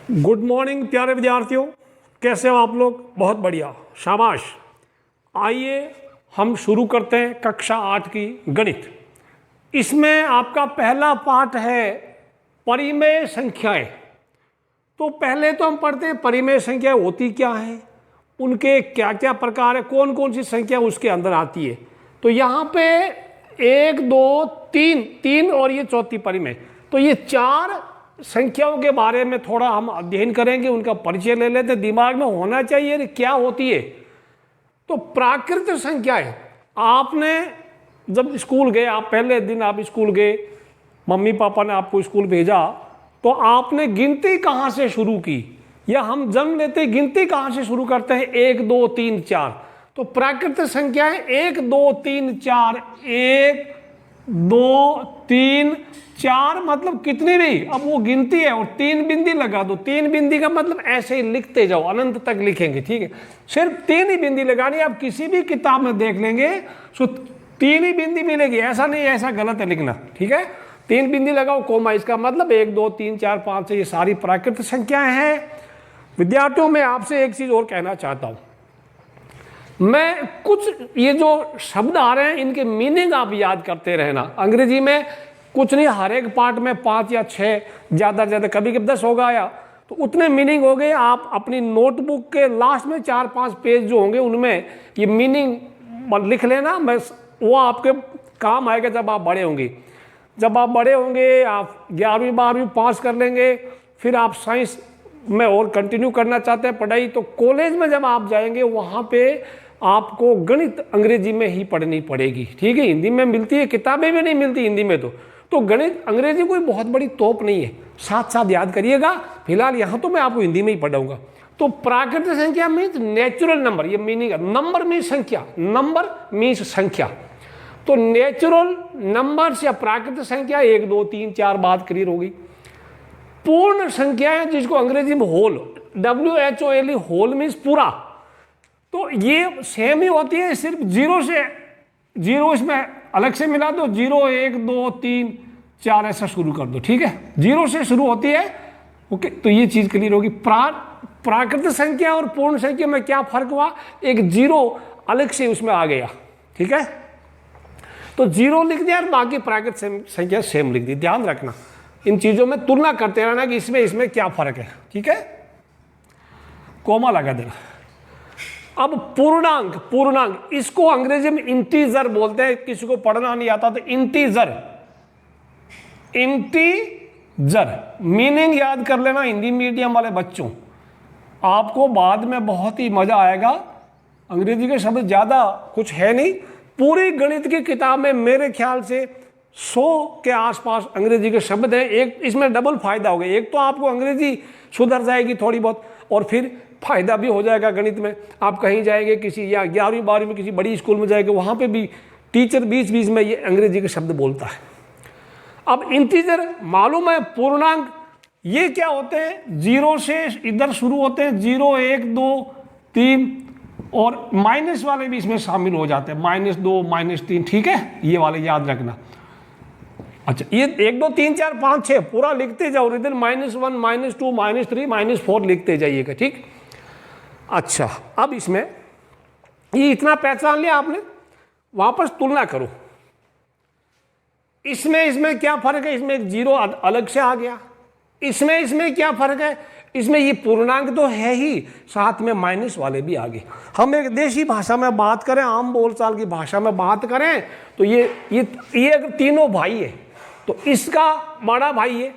Good morning प्यारे विद्यार्थियों, कैसे हो आप लोग? बहुत बढ़िया, शाबाश। आइए हम शुरू करते हैं कक्षा 8 की गणित। इसमें आपका पहला पाठ है परिमेय संख्याएं। तो पहले तो हम पढ़ते हैं परिमेय संख्याएं होती क्या है, उनके क्या क्या प्रकार है, कौन कौन सी संख्या उसके अंदर आती है। तो यहाँ पे 1, 2, 3 और ये चौथी परिमेय, तो ये 4 संख्याओं के बारे में थोड़ा हम अध्ययन करेंगे, उनका परिचय ले लेते। दिमाग में होना चाहिए क्या होती है। तो प्राकृतिक संख्याएं, आपने जब स्कूल गए, आप पहले दिन आप स्कूल गए, मम्मी पापा ने आपको स्कूल भेजा, तो आपने गिनती कहाँ से शुरू की, या हम जन्म लेते गिनती कहाँ से शुरू करते हैं? 1, 2, 3, 4। तो प्राकृतिक संख्याएं 1, 2, 3, 4, 1, 2, 3, 4 मतलब कितनी भी, अब वो गिनती है और 3 बिंदी लगा दो। 3 बिंदी का मतलब ऐसे ही लिखते जाओ, अनंत तक लिखेंगे, ठीक है। सिर्फ 3 ही बिंदी लगानी, आप किसी भी किताब में देख लेंगे तो 3 ही बिंदी मिलेगी, ऐसा नहीं, ऐसा गलत है लिखना, ठीक है। 3 बिंदी लगाओ, कोमा, इसका मतलब 1, 2, 3, 4, 5 ये सारी प्राकृतिक संख्याएं हैं। विद्यार्थियों, मैं आपसे एक चीज और कहना चाहता हूं। मैं कुछ ये जो शब्द आ रहे हैं इनके मीनिंग आप याद करते रहना। अंग्रेजी में कुछ नहीं, हर एक पार्ट में 5 या 6, ज़्यादा से ज़्यादा कभी कभी 10 होगा, या तो उतने मीनिंग हो गए। आप अपनी नोटबुक के लास्ट में 4-5 पेज जो होंगे उनमें ये मीनिंग लिख लेना, बस वो आपके काम आएगा जब आप बड़े होंगे। जब आप बड़े होंगे, आप 11वीं 12वीं पास कर लेंगे, फिर आप साइंस में और कंटिन्यू करना चाहते हैं पढ़ाई, तो कॉलेज में जब आप जाएंगे वहाँ पे आपको गणित अंग्रेजी में ही पढ़नी पड़ेगी, ठीक है। हिंदी में मिलती है, किताबें भी नहीं मिलती हिंदी में। तो गणित अंग्रेजी कोई बहुत बड़ी तोप नहीं है, साथ साथ याद करिएगा। फिलहाल यहाँ तो मैं आपको हिंदी में ही पढ़ाऊंगा। तो प्राकृतिक संख्या मीन्स नेचुरल नंबर, ये मीनिंग है। नंबर मीन्स संख्या, नंबर मीन्स संख्या। तो नेचुरल नंबर्स या प्राकृतिक संख्या 1, 2, 3, 4 बात क्लियर होगी। पूर्ण संख्याएं जिसको अंग्रेजी में होल, WHOLE, होल मीन्स पूरा, तो ये सेम ही होती है, सिर्फ 0 से 0 इसमें अलग से मिला दो, 0, 1, 2, 3, 4 ऐसा शुरू कर दो, ठीक है। 0 से शुरू होती है, ओके। तो ये चीज क्लियर होगी। प्राकृतिक संख्या और पूर्ण संख्या में क्या फर्क हुआ? एक 0 अलग से उसमें आ गया, ठीक है। तो 0 लिख दिया और बाकी प्राकृतिक संख्या सेम लिख दी। ध्यान रखना, इन चीजों में तुलना करते रहना कि इसमें क्या फर्क है, ठीक है। कोमा लगा देना। अब पूर्णांक इसको अंग्रेजी में इंटीजर बोलते हैं। किसी को पढ़ना नहीं आता तो इंटीजर मीनिंग याद कर लेना हिंदी मीडियम वाले बच्चों, आपको बाद में बहुत ही मजा आएगा। अंग्रेजी के शब्द ज्यादा कुछ है नहीं, पूरी गणित की किताब में मेरे ख्याल से 100 के आसपास अंग्रेजी के शब्द हैं। एक इसमें डबल फायदा होगा, एक तो आपको अंग्रेजी सुधर जाएगी थोड़ी बहुत, और फिर फायदा भी हो जाएगा गणित में। आप कहीं जाएंगे किसी, या 11वीं 12वीं में किसी बड़ी स्कूल में जाएंगे, वहाँ पे भी टीचर बीच बीच में ये अंग्रेजी के शब्द बोलता है। अब इंटीजर मालूम है, पूर्णांक ये क्या होते हैं? 0 से इधर शुरू होते हैं, 0, 1, 2, 3, और माइनस वाले भी इसमें शामिल हो जाते हैं, -2, -3, ठीक है। ये वाले याद रखना। अच्छा, ये 1, 2, 3, 4, 5, 6 पूरा लिखते जाओ, इधर -1, -2, -3, -4 लिखते जाइएगा, ठीक। अच्छा, अब इसमें ये इतना पहचान लिया आपने, वापस तुलना करो। इसमें क्या फर्क है? इसमें 0 अलग से आ गया। इसमें क्या फर्क है? इसमें ये पूर्णांक तो है ही, साथ में माइनस वाले भी आ गए। हम एक देशी भाषा में बात करें, आम बोलचाल की भाषा में बात करें, तो ये अगर तीनों भाई है तो इसका बड़ा भाई है,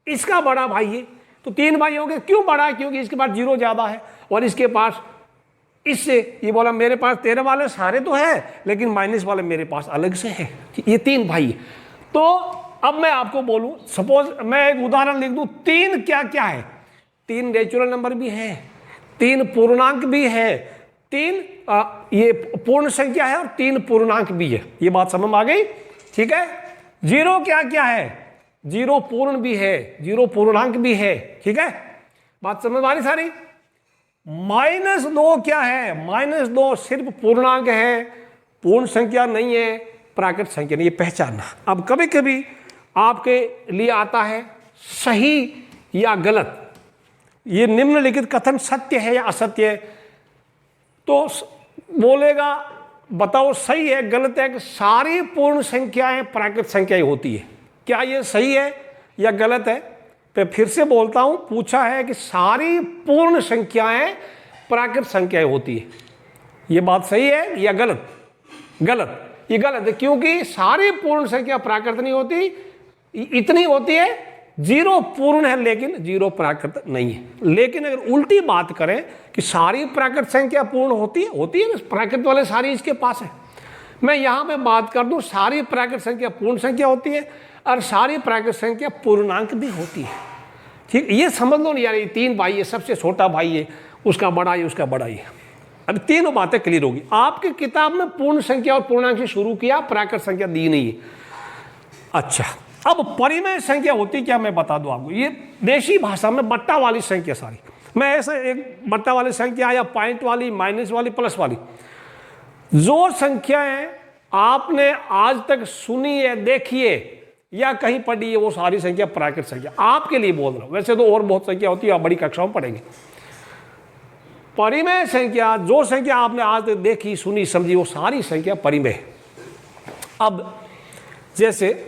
इसका बड़ा भाई है, तो 3 भाई हो गए। क्यों बड़ा है? क्योंकि इसके पास 0 ज्यादा है और इसके पास, इससे ये बोला मेरे पास 13 वाले सारे तो है, लेकिन माइनस वाले मेरे पास अलग से है। ये 3 भाई है। तो अब मैं आपको बोलूं, सपोज मैं एक उदाहरण लिख दूं, 3 क्या क्या है? 3 नेचुरल नंबर भी है, 3 पूर्णांक भी है, 3 ये पूर्ण संख्या है और 3 पूर्णांक भी है। ये बात समझ में आ गई, ठीक है। 0 क्या क्या है? 0 पूर्ण भी है, 0 पूर्णांक भी है, ठीक है। बात समझ में आ रही सारी। -2 क्या है? -2 सिर्फ पूर्णांक है, पूर्ण संख्या नहीं है, प्राकृतिक संख्या नहीं, ये पहचानना। अब कभी कभी आपके लिए आता है सही या गलत, ये निम्नलिखित कथन सत्य है या असत्य है, तो बोलेगा बताओ सही है गलत है कि सारी पूर्ण संख्याएं प्राकृत संख्याएं होती है। क्या ये सही है या गलत है? तो फिर से बोलता हूं, पूछा है कि सारी पूर्ण संख्याएं प्राकृत संख्याएं होती है। ये बात सही है या गलत? गलत। ये गलत है, क्योंकि सारी पूर्ण संख्या प्राकृत नहीं होती, इतनी होती है जीरो पूर्ण है लेकिन जीरो प्राकृत नहीं है। लेकिन अगर उल्टी बात करें कि सारी प्राकृत संख्या पूर्ण होती है ना, प्राकृत वाले सारी इसके पास है। मैं यहाँ पे बात कर दूं सारी प्राकृत संख्या पूर्ण संख्या होती है और सारी प्राकृत संख्या पूर्णांक भी होती है। ठीक, ये समझ लो नहीं यार, ये 3 भाई है, सबसे छोटा भाई है, उसका बड़ा है, उसका बड़ा है। अब तीनों बातें क्लियर होगी। आपकी किताब में पूर्ण संख्या और पूर्णांक से शुरू किया, प्राकृत संख्या दी नहीं है। अच्छा, अब परिमेय संख्या होती क्या मैं बता दूं आपको। ये देशी भाषा में बट्टा वाली संख्या सारी, मैं ऐसे एक बट्टा वाली संख्या या पॉइंट वाली, माइनस वाली, प्लस वाली, जो संख्याएं आपने आज तक सुनी है, देखी है या कहीं पढ़ी है, वो सारी संख्या प्राकृत संख्या। आपके लिए बोल रहा हूं, वैसे तो और बहुत संख्या होती है, आप बड़ी कक्षाओं में पढ़ेंगे। परिमेय संख्या, जो संख्या आपने आज तक देखी, सुनी, समझी, वो सारी संख्या परिमेय। अब जैसे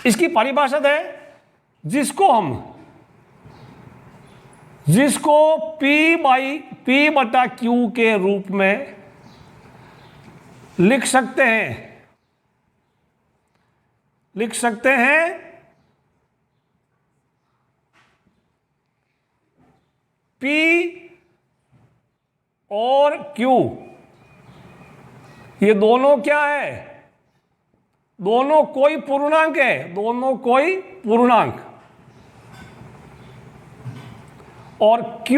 इसकी परिभाषा है जिसको P बटा Q के रूप में लिख सकते हैं P और Q, ये दोनों क्या है? दोनों कोई पूर्णांक है, दोनों कोई पूर्णांक। और Q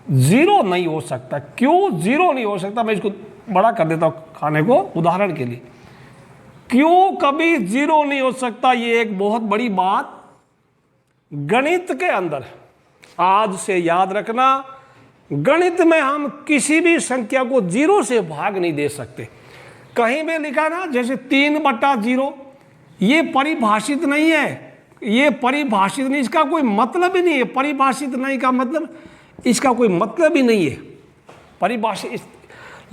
जीरो नहीं हो सकता, Q जीरो नहीं हो सकता। मैं इसको बड़ा कर देता हूं खाने को उदाहरण के लिए। Q कभी जीरो नहीं हो सकता, ये एक बहुत बड़ी बात गणित के अंदर आज से याद रखना। गणित में हम किसी भी संख्या को जीरो से भाग नहीं दे सकते। कहीं भी लिखा ना, जैसे 3/0, ये परिभाषित नहीं है, ये परिभाषित नहीं, इसका कोई मतलब ही नहीं है। परिभाषित नहीं का मतलब इसका कोई मतलब ही नहीं है परिभाषित।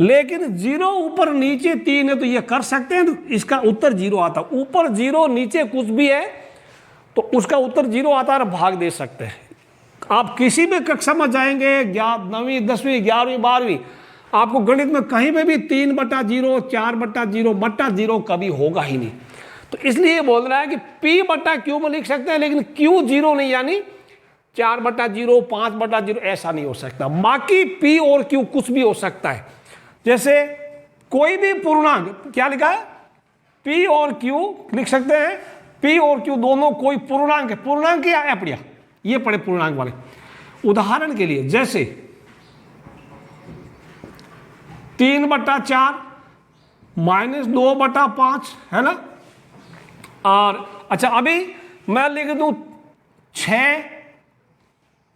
लेकिन जीरो ऊपर नीचे 3 है तो ये कर सकते हैं, तो इसका उत्तर जीरो आता। ऊपर जीरो नीचे कुछ भी है तो उसका उत्तर जीरो आता है, भाग दे सकते हैं। आप किसी भी कक्षा में जाएंगे, 9वीं 10वीं 11वीं 12वीं, आपको गणित में कहीं पे भी 3/0 4/0 कभी होगा ही नहीं। तो इसलिए बोल रहा है कि P बटा Q में लिख सकते हैं, लेकिन Q जीरो नहीं, यानी 4/0 5/0 ऐसा नहीं हो सकता। बाकी P और Q कुछ भी हो सकता है। जैसे कोई भी पूर्णांक, क्या लिखा है? P और Q लिख सकते हैं। P और Q दोनों कोई पूर्णांक है। पूर्णांक या अपड़िया, ये पढ़े पूर्णांक वाले। उदाहरण के लिए जैसे 3/4 -2/5 है ना। और अच्छा, अभी मैं लिख दूं 6।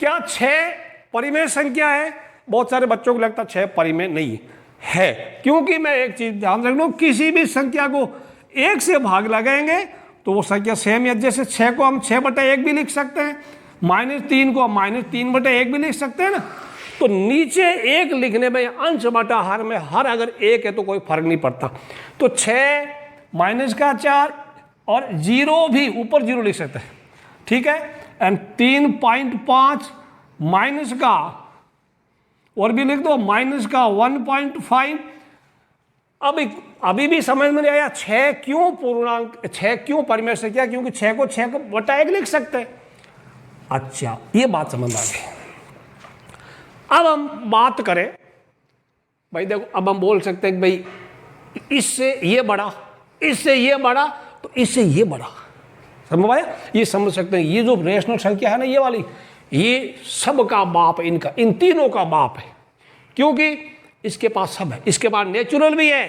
क्या 6 परिमेय संख्या है? बहुत सारे बच्चों को लगता है 6 परिमेय नहीं है, क्योंकि मैं एक चीज ध्यान रख लूं, किसी भी संख्या को 1 से भाग लगाएंगे तो वो संख्या सेम है। जैसे 6 को हम 6/1 भी लिख सकते हैं, -3 को -3/1 भी लिख सकते हैं ना। तो नीचे 1 लिखने में, अंश बटा हर में, हर अगर 1 है तो कोई फर्क नहीं पड़ता। तो 6 -4 और 0 भी ऊपर 0 लिख सकते हैं, ठीक है। एंड 3.5 माइनस का और भी लिख दो, -1.5। अभी भी समझ में नहीं आया 6 क्यों पूर्णांक, 6 क्यों परिमेय संख्या? क्योंकि 6 को 6/1 लिख सकते हैं। अच्छा, ये बात समझ आ गई। अब हम बात करें भाई, देखो अब हम बोल सकते हैं कि भाई इससे ये बड़ा, इससे ये बड़ा, तो इससे ये बड़ा। समझ आया? ये समझ सकते हैं। ये जो रेशनल संख्या है ना, ये वाली, ये सब का बाप है, इनका, इन तीनों का बाप है, क्योंकि इसके पास सब है। इसके पास नेचुरल भी है,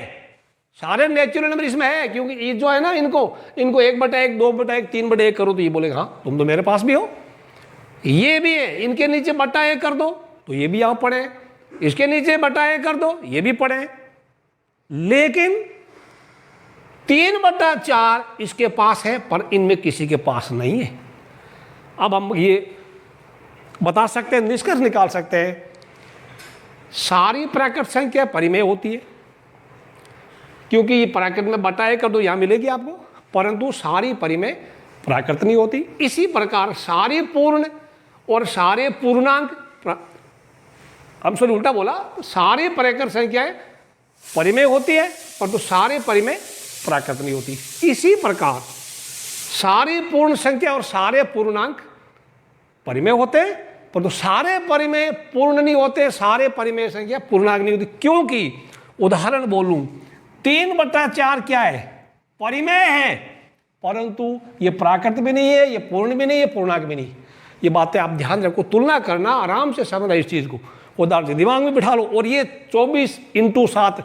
सारे नेचुरल नंबर इसमें है। क्योंकि ये जो है ना, इनको 1/1 2/1 3/1 करो तो ये बोलेगा हाँ तुम तो मेरे पास भी हो। ये भी है, इनके नीचे बटा 1 कर दो तो ये भी यहां पढ़े, इसके नीचे बटा 1 कर दो ये भी पढ़े। लेकिन 3/4 इसके पास है, पर इनमें किसी के पास नहीं है। अब हम ये बता सकते हैं, निष्कर्ष निकाल सकते हैं, सारी प्राकृत संख्या परिमेय होती है, क्योंकि ये प्राकृत में बटाए कर दो यहां मिलेगी आपको, परंतु सारी परिमेय प्राकृत नहीं होती। इसी प्रकार सारे पूर्ण और सारे पूर्णांक, हम सॉरी उल्टा बोला, सारे प्राकृत संख्याएं परिमेय होती है परंतु सारे परिमेय प्राकृत नहीं होती। इसी प्रकार सारे पूर्ण संख्या और सारे पूर्णांक परिमेय होते हैं परंतु सारे परिमेय पूर्ण नहीं होते, सारे परिमेय संख्या पूर्णांक नहीं होती। क्योंकि उदाहरण बोलूं, 3/4 क्या है? परिमेय है, परंतु ये प्राकृत भी नहीं है, ये पूर्ण भी नहीं है, पूर्णांक भी नहीं। ये बातें आप ध्यान रखो, तुलना करना, आराम से समझना इस चीज को, उदाहरण से दिमाग में बिठा लो। और ये 24x7,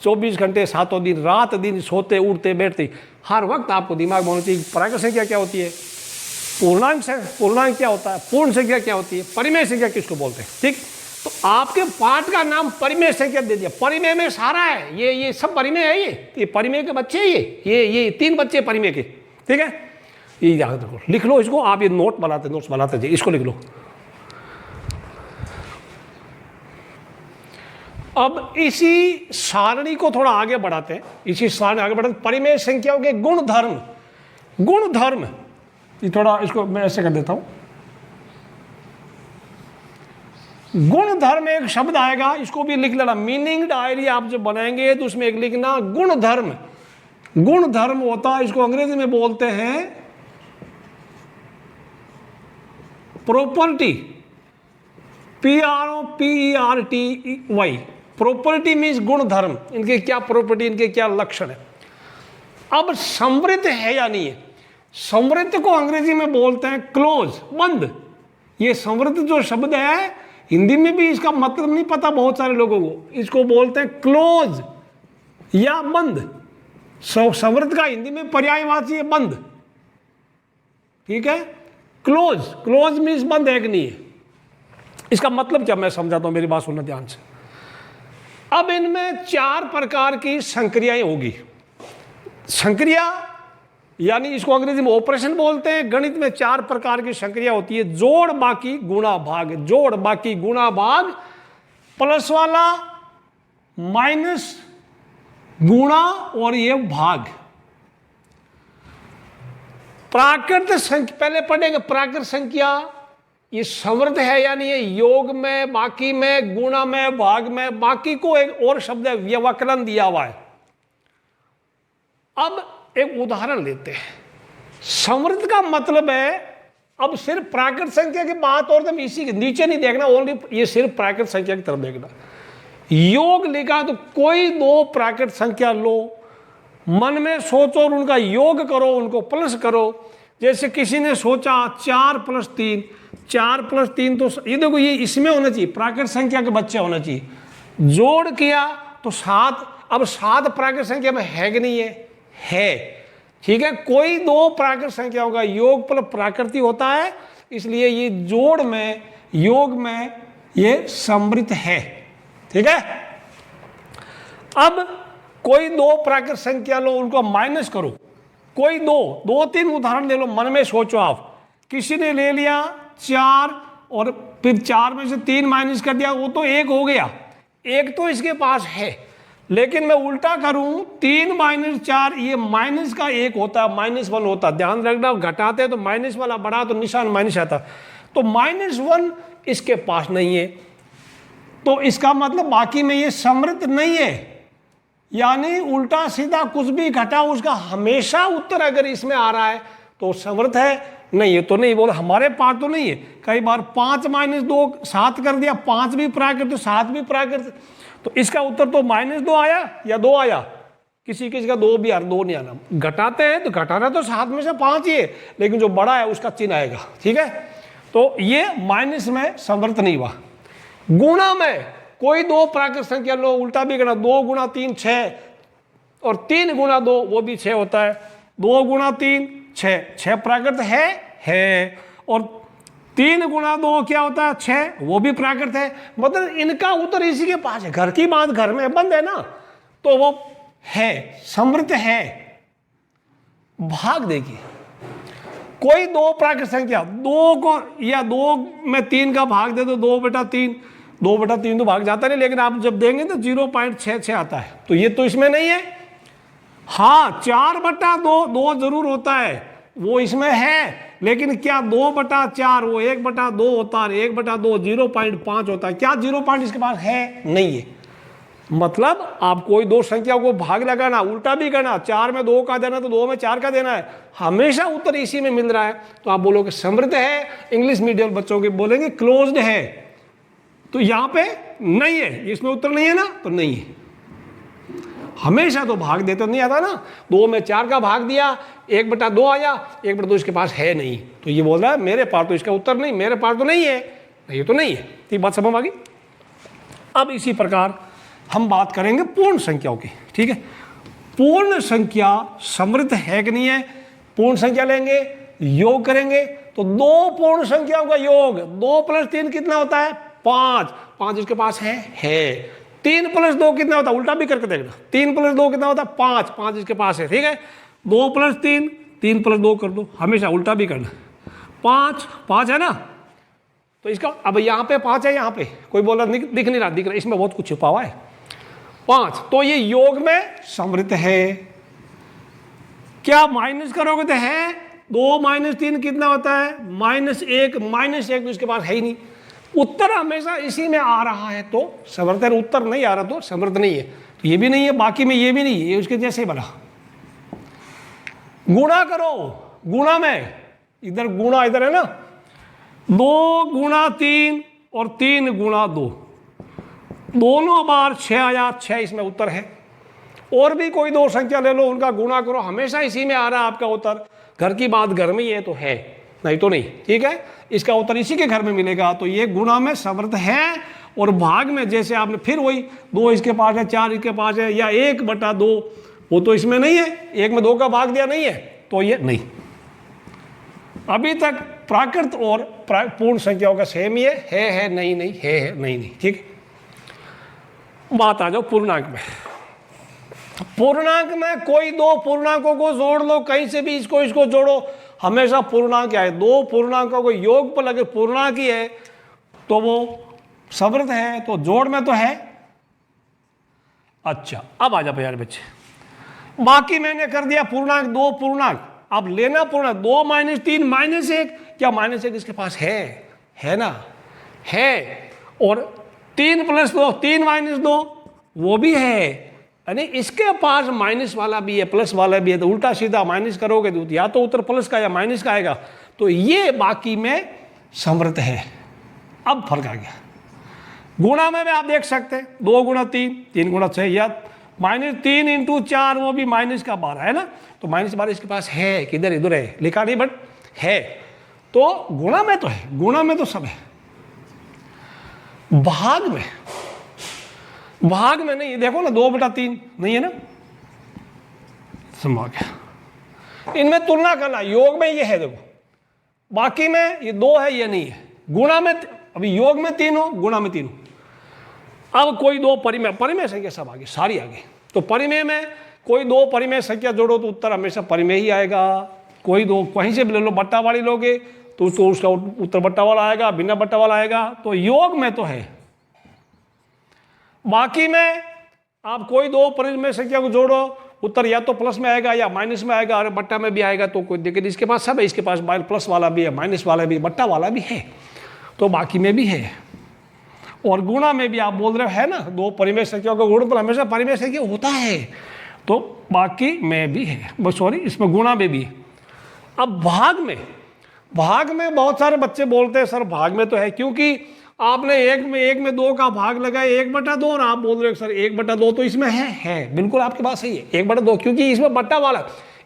24 घंटे, सातों दिन, रात दिन, सोते उठते बैठते, हर वक्त आपको दिमाग में होना चाहिए प्राकृत संख्या क्या होती है, पूर्णांक क्या होता है, पूर्ण संख्या क्या होती है, परिमेय संख्या किसको बोलते हैं। ठीक, तो आपके पाठ का नाम परिमेय संख्या दे दिया। परिमेय में सारा है, ये सब परिमेय है, ये परिमेय के बच्चे हैं, ये 3 बच्चे परिमेय के। ठीक है, ये याद रखो, लिख लो इसको आप, ये नोट्स बनाते जाइए, इसको लिख लो। अब इसी सारणी को थोड़ा आगे बढ़ाते हैं, इसी सारणी आगे बढ़ाते, परिमेय संख्याओं के गुणधर्म, ये थोड़ा इसको मैं ऐसे कर देता हूं। गुणधर्म एक शब्द आएगा, इसको भी लिख लेना। मीनिंग डायरी आप जब बनाएंगे तो उसमें एक लिखना गुणधर्म। गुणधर्म होता है, इसको अंग्रेजी में बोलते हैं प्रॉपर्टी, PROPERTY। प्रॉपर्टी मीन्स गुणधर्म, इनके क्या प्रॉपर्टी, इनके क्या लक्षण है। अब समृद्ध है या नहीं है, समृद्ध को अंग्रेजी में बोलते हैं क्लोज, बंद। ये समृद्ध जो शब्द है, हिंदी में भी इसका मतलब नहीं पता बहुत सारे लोगों को, इसको बोलते हैं क्लोज या बंद। समृद्ध का हिंदी में पर्यायवाची है बंद। ठीक है, क्लोज मीन्स बंद है कि नहीं है। इसका मतलब क्या मैं समझाता हूं, मेरी बात सुनना ध्यान से। अब इनमें 4 प्रकार की संक्रियाएं होगी। संक्रिया यानी इसको अंग्रेजी में ऑपरेशन बोलते हैं। गणित में 4 प्रकार की संक्रिया होती है, जोड़, बाकी, गुणा, भाग। जोड़, बाकी, गुणा, भाग, प्लस वाला, माइनस, गुणा और ये भाग। प्राकृत संख्या पहले पढ़ेंगे। प्राकृत संख्या ये समृद्ध है या नहीं है, योग में, बाकी में, गुणा में, भाग में। बाकी को एक और शब्द है व्यवकलन दिया हुआ है। अब एक उदाहरण लेते हैं। समृद्ध का मतलब है, अब सिर्फ प्राकृत संख्या की बात और तुम इसी के नीचे नहीं देखना, ओनली ये सिर्फ प्राकृत संख्या की तरफ देखना। योग लिखा तो कोई 2 प्राकृत संख्या लो, मन में सोचो और उनका योग करो, उनको प्लस करो। जैसे किसी ने सोचा 4 + 3, 4 + 3 तो ये देखो, ये इसमें होना चाहिए, प्राकृत संख्या के बच्चे होना चाहिए। जोड़ किया तो 7। अब 7 प्राकृत संख्या में है कि नहीं है? ठीक है, कोई 2 प्राकृत संख्याओं का योग प्लस प्राकृतिक होता है, इसलिए ये जोड़ में, योग में ये समृद्ध है। ठीक है, अब कोई 2 प्राकृत संख्या लो, उनको माइनस करो। कोई 2-3 उदाहरण ले लो, मन में सोचो आप। किसी ने ले लिया 4 और फिर 4 में से 3 माइनस कर दिया, वो तो 1 हो गया। 1 तो इसके पास है, लेकिन मैं उल्टा करूं, 3 - 4, ये माइनस का 1 होता है, -1 होता है। ध्यान रखना, घटाते तो माइनस वाला बड़ा तो निशान माइनस आता, तो -1 इसके पास नहीं है। तो इसका मतलब बाकी में ये समृद्ध नहीं है, यानी उल्टा सीधा कुछ भी घटा उसका हमेशा उत्तर अगर इसमें आ रहा है तो समृद्ध है। नहीं है तो नहीं, बोल हमारे पास तो नहीं है। कई बार 5 - 2 7 कर दिया, 5 भी प्राकृत तो 7 भी प्राकृत, तो इसका उत्तर तो -2 आया या 2 आया। किसी किसी का 2 भी आ, 2 नहीं आना। घटाते हैं तो घटाना तो 7 में से 5 ही है, लेकिन जो बड़ा है उसका चिन्ह आएगा। ठीक है, तो ये माइनस में समृद्ध नहीं हुआ। गुणा में कोई 2 प्राकृत संख्या लो, उल्टा भी करना, 2 × 3 6 और 3 × 2 वो भी 6 होता है। 2 × 3 6 प्राकृत है और 3 × 2 क्या होता है 6, वो भी प्राकृत है। मतलब इनका उत्तर इसी के पास है। घर की बात घर में बंद है ना, तो वो है, समृद्ध है। भाग देखिए, कोई दो प्राकृत संख्या, दो को या दो में 3 का भाग दे दो, 2/3, 2/3 तो भाग जाता नहीं, लेकिन आप जब देंगे तो 0.66 आता है, तो ये तो इसमें नहीं है। हाँ 4/2 2 जरूर होता है, वो इसमें है, लेकिन क्या 2/4 वो 1/2 होता है, 1/2 0.5 होता है, क्या 0 पॉइंट इसके पास है? नहीं है। मतलब आप कोई दो संख्याओं को भाग लगाना, उल्टा भी करना, 4 में 2 का देना तो 2 में 4 का देना है, हमेशा उत्तर इसी में मिल रहा है, तो आप बोलोगे समृद्ध है। इंग्लिश मीडियम बच्चों के बोलेंगे क्लोज्ड है, तो यहां पे नहीं है, इसमें उत्तर नहीं है ना, तो नहीं है। हमेशा तो भाग देते तो नहीं आता ना, 2 में 4 का भाग दिया, 1/2 आया, 1/2 इसके पास है नहीं, तो ये बोल रहा है मेरे पास तो इसका उत्तर नहीं, मेरे पास तो नहीं है, ये तो नहीं है। ठीक बात समझ आ गई। अब इसी प्रकार हम बात करेंगे पूर्ण संख्याओं की। ठीक है, पूर्ण संख्या समृद्ध है कि नहीं है? पूर्ण संख्या लेंगे, योग करेंगे, तो दो पूर्ण संख्याओं का योग, 2 + 3 कितना होता है? 5। 5 इसके पास है। 3 + 2 कितना होता है? उल्टा भी करके देखना, 3 + 2 कितना होता है? 5। 5 इसके पास है। ठीक है, 2 + 3, 3 + 2 कर दो, हमेशा उल्टा भी करना। 5 है ना, तो इसका अब यहाँ पे 5 है, यहाँ पे कोई बोला दिख नहीं रहा, दिख रहा, इसमें बहुत कुछ छुपा हुआ है। 5, तो ये योग में समृद्ध है। क्या माइनस करोगे तो है, 2 - 3 कितना होता है? -1। -1 तो इसके पास है ही नहीं, उत्तर हमेशा इसी में आ रहा है, तो समृद्ध है। उत्तर नहीं आ रहा तो समृद्ध नहीं है, तो ये भी नहीं है, बाकी में ये भी नहीं है, ये उसके जैसे बना। गुणा करो, गुणा में इधर गुणा इधर है ना, 2 × 3 और 3 × 2, दोनों बार 6 आया, 6 इसमें उत्तर है। और भी कोई दो संख्या ले लो, उनका गुणा करो, हमेशा इसी में आ रहा है आपका उत्तर। घर की बात घर में ही है तो है, नहीं तो नहीं। ठीक है, इसका उत्तर इसी के घर में मिलेगा, तो ये गुणा में समृद्ध है। और भाग में जैसे आपने फिर वही 2 इसके पास है, 4 इसके पास है, या 1/2 वो तो इसमें नहीं है, 1 में 2 का भाग दिया नहीं है, तो ये नहीं। अभी तक प्राकृत और पूर्ण संख्याओं का सेम ही है नहीं नहीं, है नहीं नहीं। ठीक है, बात आ जाओ पूर्णांक में। पूर्णांक में कोई दो पूर्णांकों को जोड़ लो, कहीं से भी इसको जोड़ो, हमेशा पूर्णांक है। दो पूर्णांकों को योग पर लगे पूर्णांक ही है, तो वो समृद्ध है, तो जोड़ में तो है। अच्छा, अब आ जाओ यार बच्चे, बाकी मैंने कर दिया पूर्णांक, दो पूर्णांक। अब लेना पूर्णांक, 2 - 3 -1, क्या -1 इसके पास है ना, है। और 3 + 2, 3 - 2 वो भी है, यानी इसके पास माइनस वाला भी है, प्लस वाला भी है, तो उल्टा सीधा माइनस करोगे तो या तो उत्तर प्लस का या माइनस का आएगा, तो ये बाकी में समृद्ध है। अब फर्क आ गया। गुणा में भी आप देख सकते हैं, 2 × 3, 3 × 6, या -3 × 4 वो भी -12 है ना, तो -12 इसके पास है, किधर इधर है, लिखा नहीं बट है, तो गुणा में तो है, गुणा में तो सब है। भाग में नहीं, देखो ना 2/3 नहीं है ना, समझ गया। इनमें तुलना करना, योग में ये है देखो, बाकी में ये 2 है, ये नहीं है। गुणा में अभी योग में 3 हो, गुणा में 3 हो। अब कोई दो परिमेय संख्या सब आगे, सारी आगे, तो परिमेय में कोई दो परिमेय संख्या जोड़ो तो उत्तर हमेशा परिमेय ही आएगा। कोई दो कहीं से भी ले लो, बट्टा वाली लोगे तो उसका उत्तर बट्टा वाला आएगा, बिना बट्टा वाला आएगा, तो योग में तो है। बाकी में आप कोई दो परिमेय संख्या को जोड़ो, उत्तर या तो प्लस में आएगा या माइनस में आएगा, और बट्टा में भी आएगा, तो कोई दिक्कत, इसके पास सब है, इसके पास प्लस वाला भी है, माइनस वाला भी, बट्टा वाला भी है, तो बाकी में भी है। और गुणा में भी आप बोल रहे हो है ना, दो परिमेय संख्याओं का गुणनफल हमेशा परिमेय संख्या होता है, तो बाकी में भी है, सॉरी इसमें गुणा में भी है। अब भाग में बहुत सारे बच्चे बोलते हैं सर भाग में तो है, क्योंकि आपने एक में 2 का भाग लगाया 1/2, और आप बोल रहे हो सर 1/2 तो इसमें है, बिल्कुल आपके पास सही है 1/2, क्योंकि इसमें बट्टा वाला,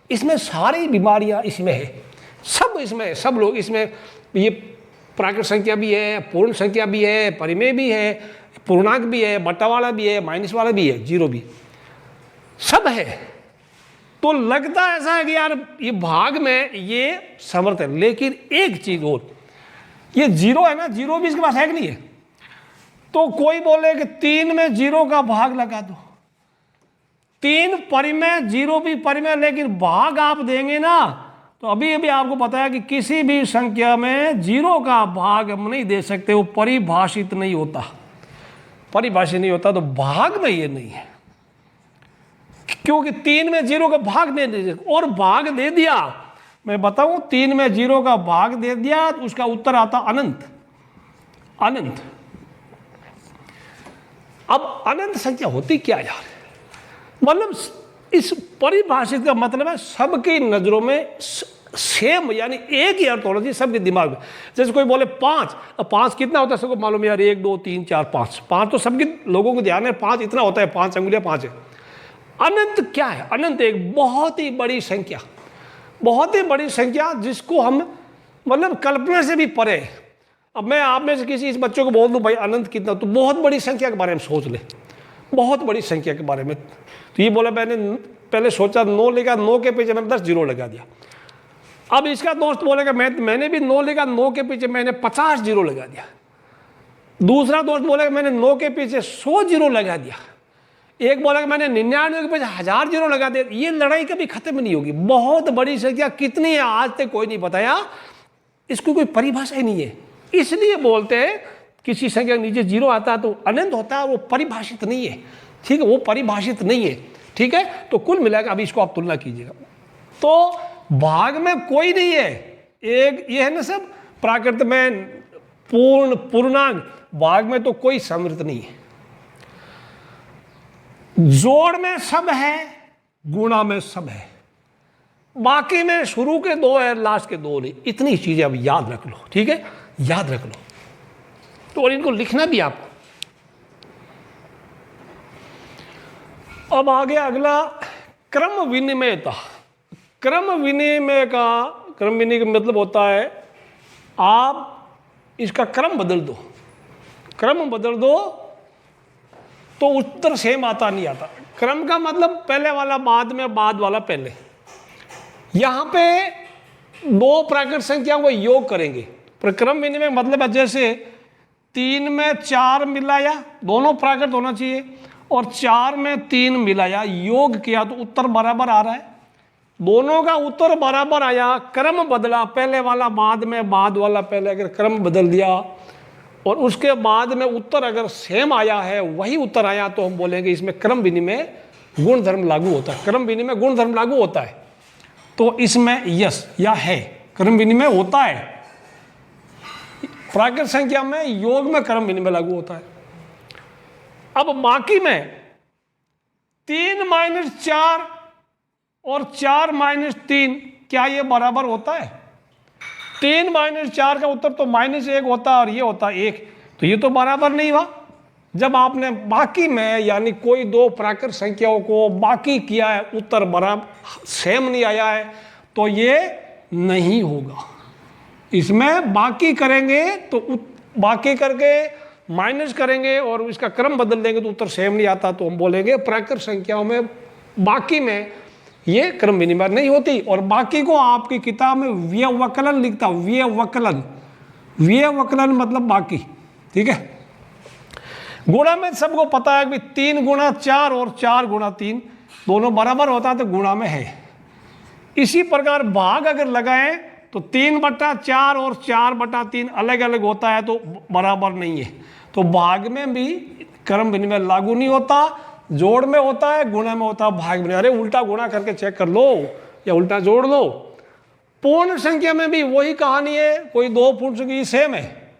इसमें सारी बीमारियां इसमें है, सब इसमें है, सब लोग इसमें, ये प्राकृत संख्या भी है, पूर्ण संख्या भी है, परिमेय भी है, पूर्णांक भी है, बट्टा वाला भी है, माइनस वाला भी है, जीरो भी, सब है। तो लगता ऐसा है कि यार ये भाग में ये समर्थ है, लेकिन एक चीज और, ये जीरो है ना, जीरो भी इसके पास है कि नहीं है, तो कोई बोले कि 3 में 0 का भाग लगा दो, 3 परिमेय 0 भी परिमेय, लेकिन भाग आप देंगे ना तो अभी अभी आपको बताया कि किसी भी संख्या में जीरो का भाग हम नहीं दे सकते, वो परिभाषित नहीं होता, परिभाषित नहीं होता, तो भाग में ये नहीं है, क्योंकि 3 में जीरो का भाग दे दीजिए, और भाग दे दिया, मैं बताऊं 3 में जीरो का भाग दे दिया तो उसका उत्तर आता अनंत, अनंत। अब अनंत संख्या होती क्या यार, मतलब इस परिभाषित का मतलब है सबकी नजरों में सेम, यानी एक ही अर्थ होना चाहिए सबके दिमाग में। जैसे कोई बोले 5, अब 5 कितना होता है सबको मालूम है यार, 1 2 3 4 5, 5 तो सबके लोगों को ध्यान है, 5 इतना होता है, 5 अंगुलियां 5 है। अनंत क्या है, अनंत एक बहुत ही बड़ी संख्या, बहुत ही बड़ी संख्या जिसको हम मतलब कल्पना से भी परे। अब मैं आप में से किसी इस बच्चों को बोल दूं भाई अनंत कितना, तो बहुत बड़ी संख्या के बारे में सोच ले, बहुत बड़ी संख्या के बारे में। तो ये बोला मैंने पहले सोचा 9 लिखा, 9 के पीछे मैंने 10 जीरो लगा दिया। अब इसका दोस्त बोलेगा मैंने भी 9 लिखा, 9 के पीछे मैंने 50 जीरो लगा दिया। दूसरा दोस्त बोलेगा मैंने 9 के पीछे 100 जीरो लगा दिया। एक बोलेगा मैंने 99 के पीछे 1000 जीरो लगा दिया। ये लड़ाई कभी खत्म नहीं होगी। बहुत बड़ी संख्या कितनी है आज तक कोई नहीं बताया, इसको कोई परिभाषा ही नहीं है। इसलिए बोलते हैं किसी संख्या के नीचे जीरो आता है तो अनंत होता है, वो परिभाषित नहीं है, ठीक है, वो परिभाषित नहीं है, ठीक है। तो कुल मिलाकर अभी इसको आप तुलना कीजिएगा, तो भाग में कोई नहीं है, एक ये है ना सब प्राकृत में पूर्ण पूर्णांक, भाग में तो कोई समृद्ध नहीं है। जोड़ में सब है, गुणा में सब है, बाकी में शुरू के 2 है, लास्ट के 2 नहीं। इतनी चीजें अब याद रख लो, ठीक है, याद रख लो। तो और इनको लिखना भी आपको। अब आगे अगला क्रम विनिमयता। क्रम विनिमय का मतलब होता है आप इसका क्रम बदल दो, क्रम बदल दो तो उत्तर सेम आता नहीं आता। क्रम का मतलब पहले वाला बाद में, बाद वाला पहले। यहां पे 2 प्राकृत संख्याओं को योग करेंगे, पर क्रम विनिमय मतलब है जैसे 3 में 4 मिलाया, दोनों प्राकृत होना चाहिए, और 4 में 3 मिलाया, योग किया तो उत्तर बराबर आ रहा है। दोनों का उत्तर बराबर आया, क्रम बदला, पहले वाला बाद में, बाद वाला पहले, अगर क्रम बदल दिया और उसके बाद में उत्तर अगर सेम आया है, वही उत्तर आया, तो हम बोलेंगे इसमें क्रम विनिमय गुणधर्म लागू होता है, क्रम विनिमय गुणधर्म लागू होता है। तो इसमें यस या है, क्रम विनिमय होता है। प्राकृत संख्या में योग में क्रम विनिमय लागू होता है। अब बाकी में 3 - 4 और 4 - 3 क्या ये बराबर होता है? 3 - 4 का उत्तर तो -1 होता है और ये होता है 1, तो ये तो बराबर नहीं हुआ। जब आपने बाकी में यानी कोई 2 प्राकृत संख्याओं को बाकी किया है, उत्तर बराबर सेम नहीं आया है, तो ये नहीं होगा। इसमें बाकी करेंगे तो बाकी करके माइनस करेंगे और इसका क्रम बदल देंगे तो उत्तर सेम नहीं आता, तो हम बोलेंगे प्राकृत संख्याओं में बाकी में ये क्रम विनिमय नहीं होती। और बाकी को आपकी किताब में व्यवकलन लिखता, व्यवकलन, व्यवकलन मतलब बाकी, ठीक है। गुणा में सबको पता है कि 3 × 4 और 4 × 3 दोनों बराबर होता है, तो गुणा में है। इसी प्रकार भाग अगर लगाएं तो 3/4 और 4/3 अलग अलग होता है, तो बराबर नहीं है। तो भाग में भी क्रम विनिमय लागू नहीं होता, जोड़ में होता है, गुणा में होता है, भाग में। अरे उल्टा गुणा करके चेक कर लो या उल्टा जोड़ लो। पूर्ण संख्या में भी वही कहानी है, कोई 2 पूर्ण संख्या सेम है,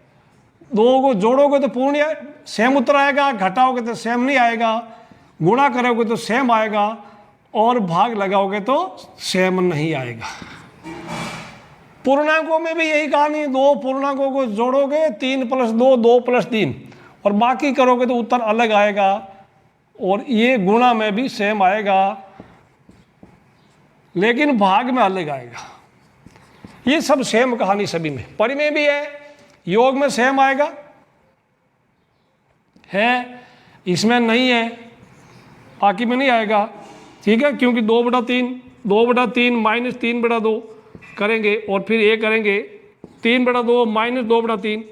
2 को जोड़ोगे तो पूर्ण सेम उत्तर आएगा, घटाओगे तो सेम नहीं आएगा, गुणा करोगे तो सेम आएगा, और भाग लगाओगे तो सेम नहीं आएगा। पूर्णांकों में भी यही कहानी है, 2 पूर्णांकों को जोड़ोगे 3 + 2 2 + 3 और बाकी करोगे तो उत्तर अलग आएगा, और ये गुणा में भी सेम आएगा, लेकिन भाग में अलग आएगा। ये सब सेम कहानी सभी में, परिमेय भी है, योग में सेम आएगा, है इसमें नहीं है, बाकी में नहीं आएगा, ठीक है, क्योंकि 2/3 - 3/2 करेंगे और फिर ये करेंगे 3/2 - 2/3,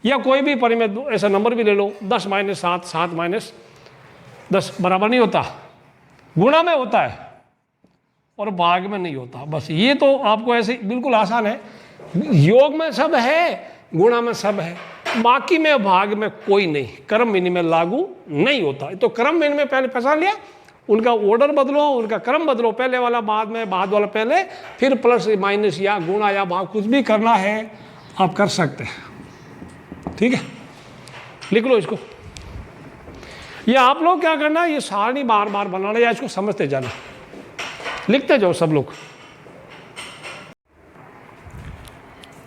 या कोई भी परिमेय ऐसा नंबर भी ले लो, 10 - 7 7 - 10 बराबर नहीं होता, गुणा में होता है। और भाग में नहीं होता। बस ये तो आपको ऐसे बिल्कुल आसान है। योग में सब है, गुणा में सब है, बाकी में भाग में कोई नहीं, क्रम विनिमय लागू नहीं होता। तो क्रम विनिमय पहले पहचान लिया, उनका ऑर्डर बदलो, उनका क्रम बदलो, पहले वाला बाद में, बाद वाला पहले, फिर प्लस माइनस या गुणा या भाग कुछ भी करना है आप कर सकते हैं। ठीक है, लिख लो इसको। ये आप लोग क्या करना, ये सारणी बार बार बनाना या इसको समझते जाना, लिखते जाओ सब लोग।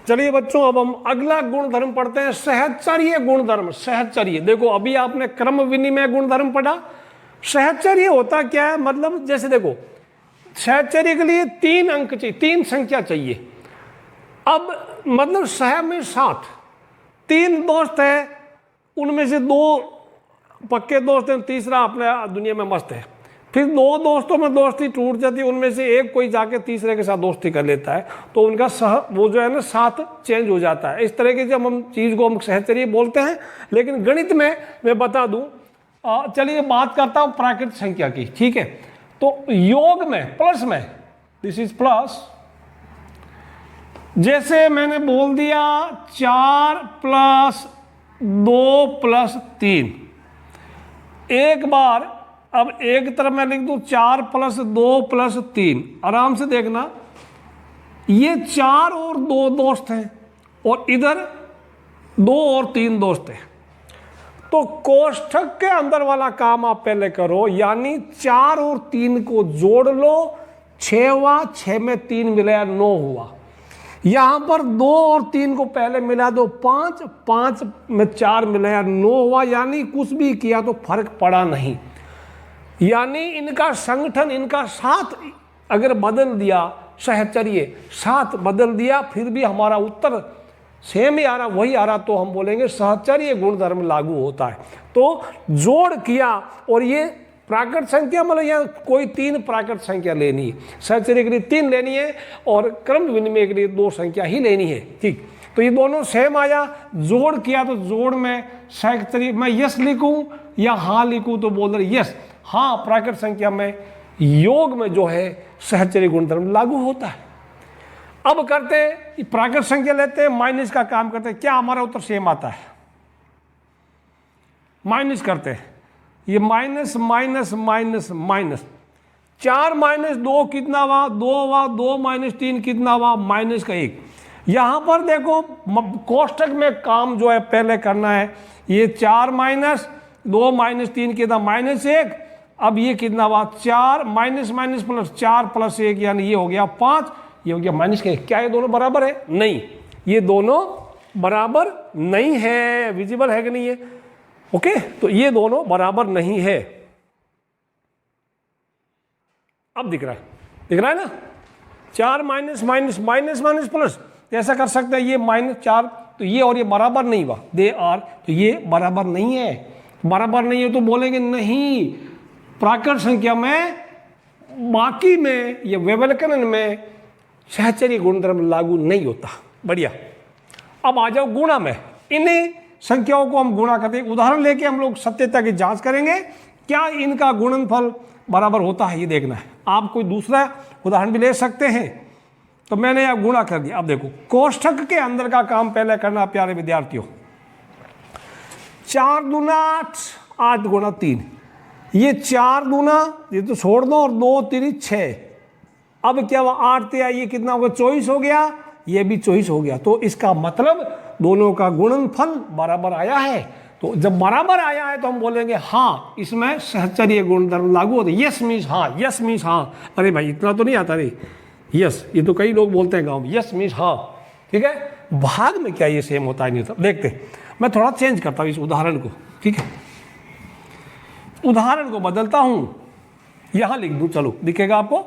चलिए बच्चों, अब हम अगला गुणधर्म पढ़ते हैं, सहचर्य गुणधर्म। सहचर्य देखो, अभी आपने क्रम विनिमय गुणधर्म पढ़ा। सहचर्य होता क्या है, मतलब जैसे देखो, सहचर्य के लिए 3 अंक चाहिए, 3 संख्या चाहिए। अब मतलब सह में 7, 3 दोस्त है, उनमें से 2 पक्के दोस्त हैं, तीसरा अपने दुनिया में मस्त है। फिर 2 दोस्तों में दोस्ती टूट जाती है, उनमें से एक कोई जाके तीसरे के साथ दोस्ती कर लेता है, तो उनका वो जो है ना साथ चेंज हो जाता है। इस तरह की जब हम चीज़ को हम सहचर्य बोलते हैं। लेकिन गणित में मैं बता दूं, चलिए बात करता हूं प्राकृत संख्या की। ठीक है, तो योग में प्लस में, दिस इज प्लस, जैसे मैंने बोल दिया 4 + 2 + 3, एक बार, अब एक तरफ मैं लिख दूं 4 + 2 + 3, आराम से देखना, ये 4 और 2 दोस्त हैं और इधर 2 और 3 दोस्त हैं। तो कोष्ठक के अंदर वाला काम आप पहले करो, यानी 4 और 3 को जोड़ लो, 6 हुआ, 6 में 3 मिलाया 9 हुआ। यहां पर 2 और 3 को पहले मिला दो 5, 5 में 4 मिलाया 9 हुआ, यानी कुछ भी किया तो फर्क पड़ा नहीं। यानी इनका संगठन, इनका साथ अगर बदल दिया, सहचर्य साथ बदल दिया, फिर भी हमारा उत्तर सेम ही आ रहा, वही आ रहा, तो हम बोलेंगे सहचर्य गुणधर्म लागू होता है। तो जोड़ किया, और ये प्राकृत संख्या मतलब यहाँ कोई 3 प्राकृत संख्या लेनी है, सहचर्य के लिए 3 लेनी है और क्रम विनिमय के लिए 2 संख्या ही लेनी है। ठीक, तो ये दोनों सेम आया, जोड़ किया तो जोड़ में सहचर्य, मैं यस लिखूं या हाँ लिखूं, तो बोल रहे यस, हाँ प्राकृत संख्या में योग में जो है सहचर्य गुणधर्म लागू होता है। अब करते प्राकृत संख्या लेते हैं, माइनस का काम करते हैं, क्या हमारा उत्तर सेम आता है? माइनस करते हैं, ये माइनस माइनस माइनस माइनस, 4 - 2 कितना हुआ? 2 हुआ, 2 - 3 कितना हुआ? माइनस का 1। यहां पर देखो कोष्ठक में काम जो है पहले करना है, ये 4 - 2 - 3 कितना? -1। अब ये कितना हुआ? 4 माइनस माइनस प्लस 4 + 1, यानी ये हो गया 5, ये हो गया माइनस का 1। क्या ये दोनों बराबर है? नहीं, ये दोनों बराबर नहीं है। विजिबल है कि नहीं है? ओके, तो ये दोनों बराबर नहीं है। अब दिख रहा है, दिख रहा है ना? 4 minus minus minus minus plus, ऐसा कर सकते हैं, ये -4, तो ये और ये बराबर नहीं हुआ, दे आर, तो ये बराबर नहीं है। बराबर नहीं है तो बोलेंगे नहीं, प्राकृत संख्या में, बाकी में, ये व्यवकलन में सहचर्य गुणधर्म लागू नहीं होता। बढ़िया, अब आ जाओ गुणा में। इन्हीं संख्याओं को हम गुणा करते हैं, उदाहरण लेके हम लोग सत्यता की जांच करेंगे, क्या इनका गुणनफल बराबर होता है, ये देखना है। आप कोई दूसरा उदाहरण भी ले सकते हैं, तो मैंने यह गुणा कर दिया। अब देखो, कोष्ठक के अंदर का काम पहले करना प्यारे विद्यार्थियों। 4 दूना 8, 8 गुणा 3, ये 4 दूना, ये तो छोड़ दो, और 2 3 6। अब क्या हुआ? 8 × ये कितना होगा? 24 हो गया, ये भी 24 हो गया। तो इसका मतलब दोनों का गुणनफल बराबर आया है। तो जब बराबर आया है तो हम बोलेंगे हाँ, इसमें सहचर्य गुणधर्म लागू होता है। यस मीन्स हाँ, यस मीन्स हाँ। अरे भाई इतना तो नहीं आता रे, यस, ये तो कई लोग बोलते हैं गाँव में, यस मीन्स हाँ। ठीक है, भाग में क्या ये सेम होता है? नहीं होता। देखते, मैं थोड़ा चेंज करता हूँ इस उदाहरण को। ठीक है, उदाहरण को बदलता हूँ, यहाँ लिख दूँ, चलो दिखेगा आपको।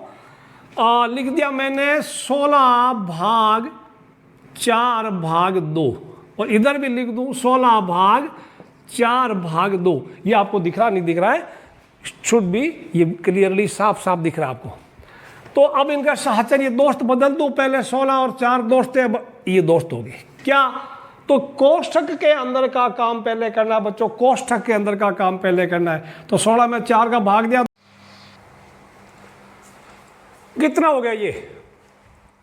लिख दिया मैंने 16/4/2, और इधर भी लिख दूं 16/4/2। ये आपको दिख रहा नहीं दिख रहा है? शुड भी, ये क्लियरली साफ साफ दिख रहा है आपको। तो अब इनका सहचर्य दोस्त बदल दूं, पहले 16 और 4 दोस्त थे, अब ये दोस्त हो गए। क्या? तो कोष्ठक के अंदर का काम पहले करना है बच्चों, कोष्ठक के अंदर का काम पहले करना है। तो 16 में 4 का भाग दिया, कितना हो गया ये,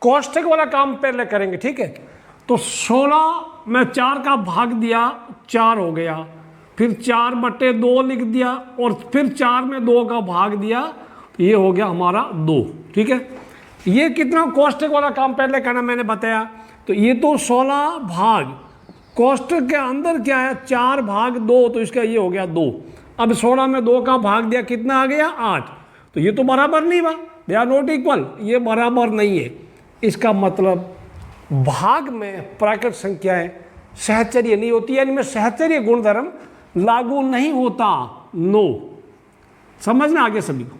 कोष्ठक वाला काम पहले करेंगे, ठीक है। तो 16 में 4 का भाग दिया, 4 हो गया, फिर 4/2 लिख दिया, और फिर 4 में 2 का भाग दिया, ये हो गया हमारा 2, ठीक है। ये कितना कोष्ठक वाला काम पहले करना मैंने बताया। तो ये तो 16 भाग, कोष्ठक के अंदर क्या है 4/2, तो इसका ये हो गया 2। अब 16 में 2 का भाग दिया, कितना आ गया 8। तो ये तो बराबर नहीं हुआ, दे आर नॉट इक्वल, ये बराबर नहीं है। इसका मतलब भाग में प्राकृत संख्याएं सहचर्य नहीं होती, यानी में सहचर्य गुणधर्म लागू नहीं होता, नो। समझना आगे सभी को।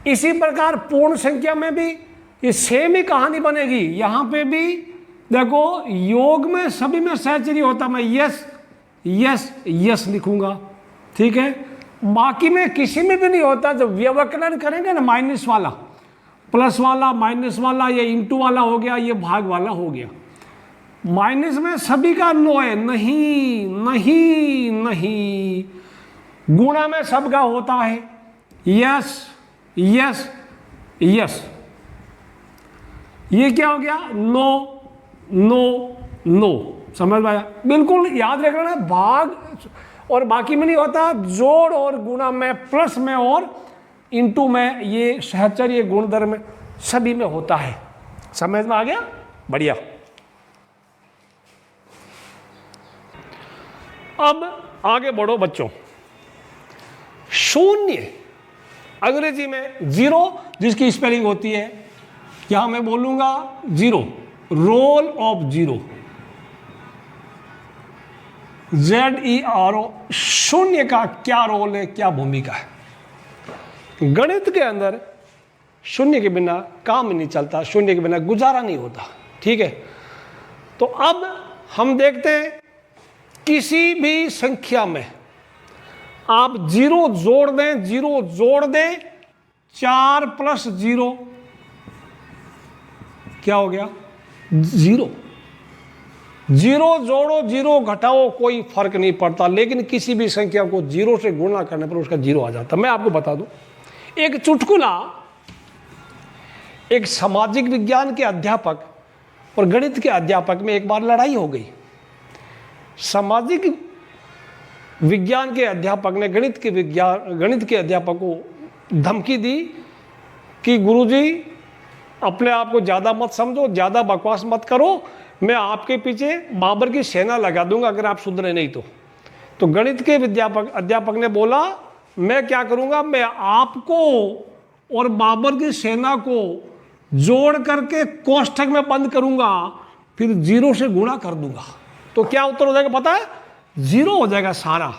इसी प्रकार पूर्ण संख्या में भी ये सेम ही कहानी बनेगी। यहां पे भी देखो, योग में सभी में सहचर्य होता, मैं यस यस यस लिखूंगा, ठीक है। बाकी में किसी में भी नहीं होता। जब व्यवकलन करेंगे ना, माइनस वाला, प्लस वाला, माइनस वाला, ये इंटू वाला हो गया, ये भाग वाला हो गया, माइनस में सभी का नो है, नहीं नहीं नहीं। गुणा में सबका होता है यस यस यस। ये क्या हो गया, नो नो नो। समझ में आया? बिल्कुल याद रखना, भाग और बाकी में नहीं होता, जोड़ और गुणा में, प्लस में और इंटू में, ये सहचर्य गुणधर्म सभी में होता है। समझ में आ गया? बढ़िया। अब आगे बढ़ो बच्चों। शून्य अंग्रेजी में 0, जिसकी स्पेलिंग होती है, यहां मैं बोलूंगा 0, रोल ऑफ 0, ZERO। शून्य का क्या रोल है, क्या भूमिका है गणित के अंदर? शून्य के बिना काम नहीं चलता, शून्य के बिना गुजारा नहीं होता, ठीक है। तो अब हम देखते हैं, किसी भी संख्या में आप 0 जोड़ दें, 0 जोड़ दें, 4 + 0 क्या हो गया 0। 0 जोड़ो 0 घटाओ, कोई फर्क नहीं पड़ता, लेकिन किसी भी संख्या को 0 से गुणा करने पर उसका 0 आ जाता। मैं आपको बता दूं एक चुटकुला। एक सामाजिक विज्ञान के अध्यापक और गणित के अध्यापक में एक बार लड़ाई हो गई। सामाजिक विज्ञान के अध्यापक ने गणित के अध्यापक को धमकी दी कि गुरुजी अपने आप को ज़्यादा मत समझो, ज़्यादा बकवास मत करो, मैं आपके पीछे बाबर की सेना लगा दूंगा अगर आप सुधरे नहीं तो गणित के अध्यापक ने बोला, मैं क्या करूंगा, मैं आपको और बाबर की सेना को जोड़ करके कोष्ठक में बंद करूंगा, फिर 0 से गुणा कर दूंगा। तो क्या उत्तर हो जाएगा पता है? 0 हो जाएगा सारा।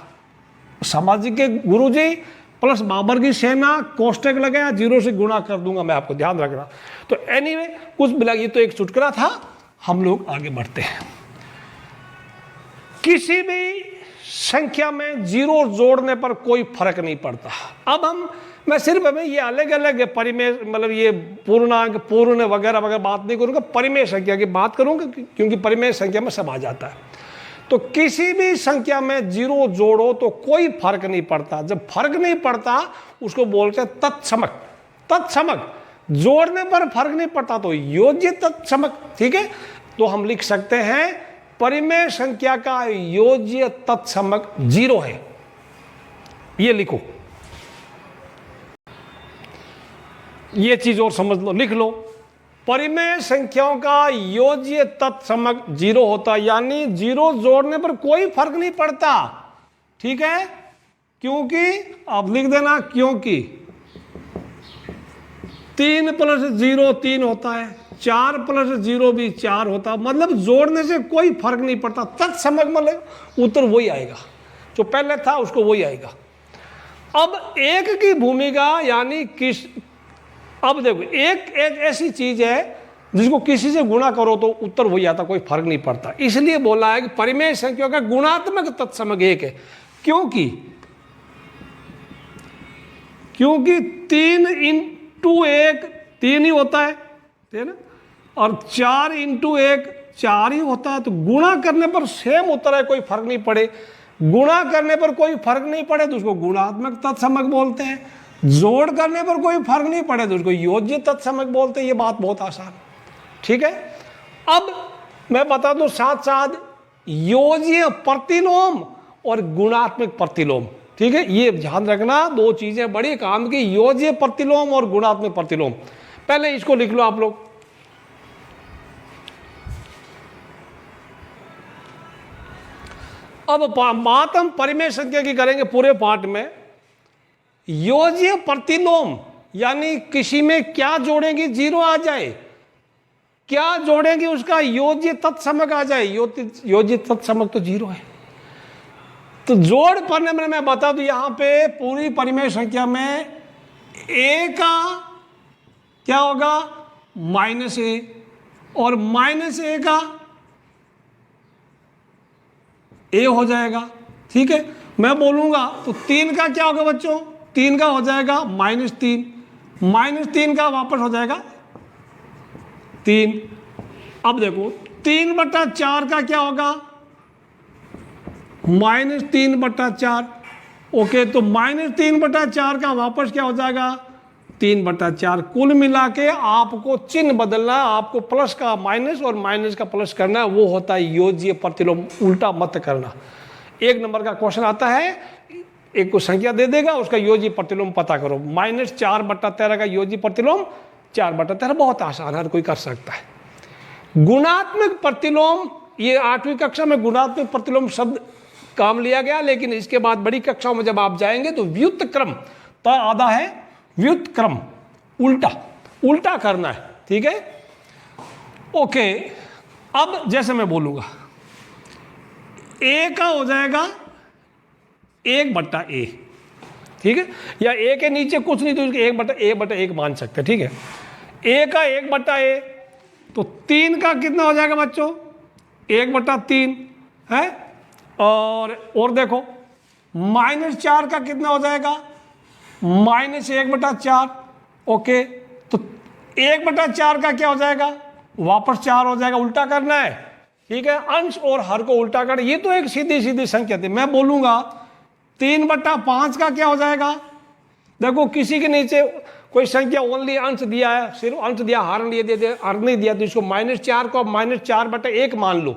सामाजिक के गुरुजी प्लस बाबर की सेना, कोष्ठक लगाया, 0 से गुणा कर दूंगा मैं आपको, ध्यान रखना। तो एनीवे कुछ मिला, ये तो एक चुटकुला था। हम लोग आगे बढ़ते हैं। किसी भी संख्या में 0 जोड़ने पर कोई फर्क नहीं पड़ता। अब मैं सिर्फ ये अलग अलग परिमेय, मतलब ये पूर्णांक, पूर्ण वगैरह वगैरह बात नहीं करूंगा, परिमेय संख्या की बात करूंगा, क्योंकि परिमेय संख्या में सब आ जाता है। तो किसी भी संख्या में 0 जोड़ो तो कोई फर्क नहीं पड़ता। जब फर्क नहीं पड़ता उसको बोलते हैं तत्समक। तत्समक, जोड़ने पर फर्क नहीं पड़ता तो योज्य तत्समक, ठीक है। तो हम लिख सकते हैं परिमेय संख्या का योज्य तत्समक 0 है। ये लिखो, ये चीज और समझ लो, लिख लो। परिमेय संख्याओं का योज्य तत्समक 0 होता है, यानी 0 जोड़ने पर कोई फर्क नहीं पड़ता, ठीक है। क्योंकि आप लिख देना, क्योंकि 3 + 0 3 होता है, 4 + 0 भी 4 होता है, मतलब जोड़ने से कोई फर्क नहीं पड़ता। तत्समक मतलब उत्तर वही आएगा, जो पहले था उसको वही आएगा। अब एक की भूमिका, यानी किस, अब देखो एक ऐसी चीज है जिसको किसी से गुणा करो तो उत्तर वही आता, कोई फर्क नहीं पड़ता। इसलिए बोला है कि परिमेय संख्या का गुणात्मक तत्समक 1 है। क्योंकि 3 × 1 3 ही होता है ना, और 4 × 1 4 ही होता है। तो गुणा करने पर सेम उत्तर है, कोई फर्क नहीं पड़े। गुणा करने पर कोई फर्क नहीं पड़े तो उसको गुणात्मक तत्समक बोलते हैं। जोड़ करने पर कोई फर्क नहीं पड़े तो उसको योज्य तत्समक बोलते हैं। ये बात बहुत आसान, ठीक है। अब मैं बता दूं साथ साथ योज्य प्रतिलोम और गुणात्मक प्रतिलोम, ठीक है। ये ध्यान रखना, दो चीजें बड़ी काम की, योज्य प्रतिलोम और गुणात्मक प्रतिलोम। पहले इसको लिख लो आप लोग। अब बात हम परिमेय संख्या की करेंगे पूरे पाठ में। योज्य प्रतिलोम यानी किसी में क्या जोड़ेंगे जीरो आ जाए, क्या जोड़ेंगे उसका योज्य तत्समक आ जाए। योज्य तत्समक तो जीरो है। तो जोड़ पढ़ने में मैं बता दूं, यहां पे पूरी परिमेय संख्या में ए का क्या होगा -a और -a का a हो जाएगा, ठीक है। मैं बोलूंगा तो 3 का क्या होगा बच्चों, 3 का हो जाएगा -3, -3 का वापस हो जाएगा 3। अब देखो 3/4 का क्या होगा -3/4। ओके, तो -3/4 का वापस क्या हो जाएगा 3/4। कुल मिला के आपको चिन्ह बदलना, आपको प्लस का माइनस और माइनस का प्लस करना, वो होता है योज्य प्रतिलोम। उल्टा मत करना। 1 नंबर का क्वेश्चन आता है, एक को संख्या दे देगा, उसका योज्य प्रतिलोम पता करो। -4/13 का योज्य प्रतिलोम 4/13, बहुत आसान है, हर कोई कर सकता है। गुणात्मक प्रतिलोम, ये 8वीं कक्षा में गुणात्मक प्रतिलोम शब्द काम लिया गया, लेकिन इसके बाद बड़ी कक्षाओं में जब आप जाएंगे तो व्युत्क्रम तो आधा है, व्युत्क्रम उल्टा उल्टा करना है, ठीक है। ओके, अब जैसे मैं बोलूंगा ए का हो जाएगा 1/a, ठीक है, या ए के नीचे कुछ नहीं तो इसके 1/1 मान सकते हैं, ठीक है। ए का 1/a, तो 3 का कितना हो जाएगा बच्चों 1/3 है। और देखो -4 का कितना हो जाएगा -1/4। ओके, तो 1/4 का क्या हो जाएगा वापस 4 हो जाएगा, उल्टा करना है, ठीक है। अंश और हर को उल्टा करना, ये तो एक सीधी सीधी संख्या थी। मैं बोलूंगा 3/5 का क्या हो जाएगा। देखो किसी के नीचे कोई संख्या ओनली अंश दिया है, सिर्फ अंश दिया, हर नहीं दिया, हर नहीं दिया, तो इसको -4 को -4/1 मान लो,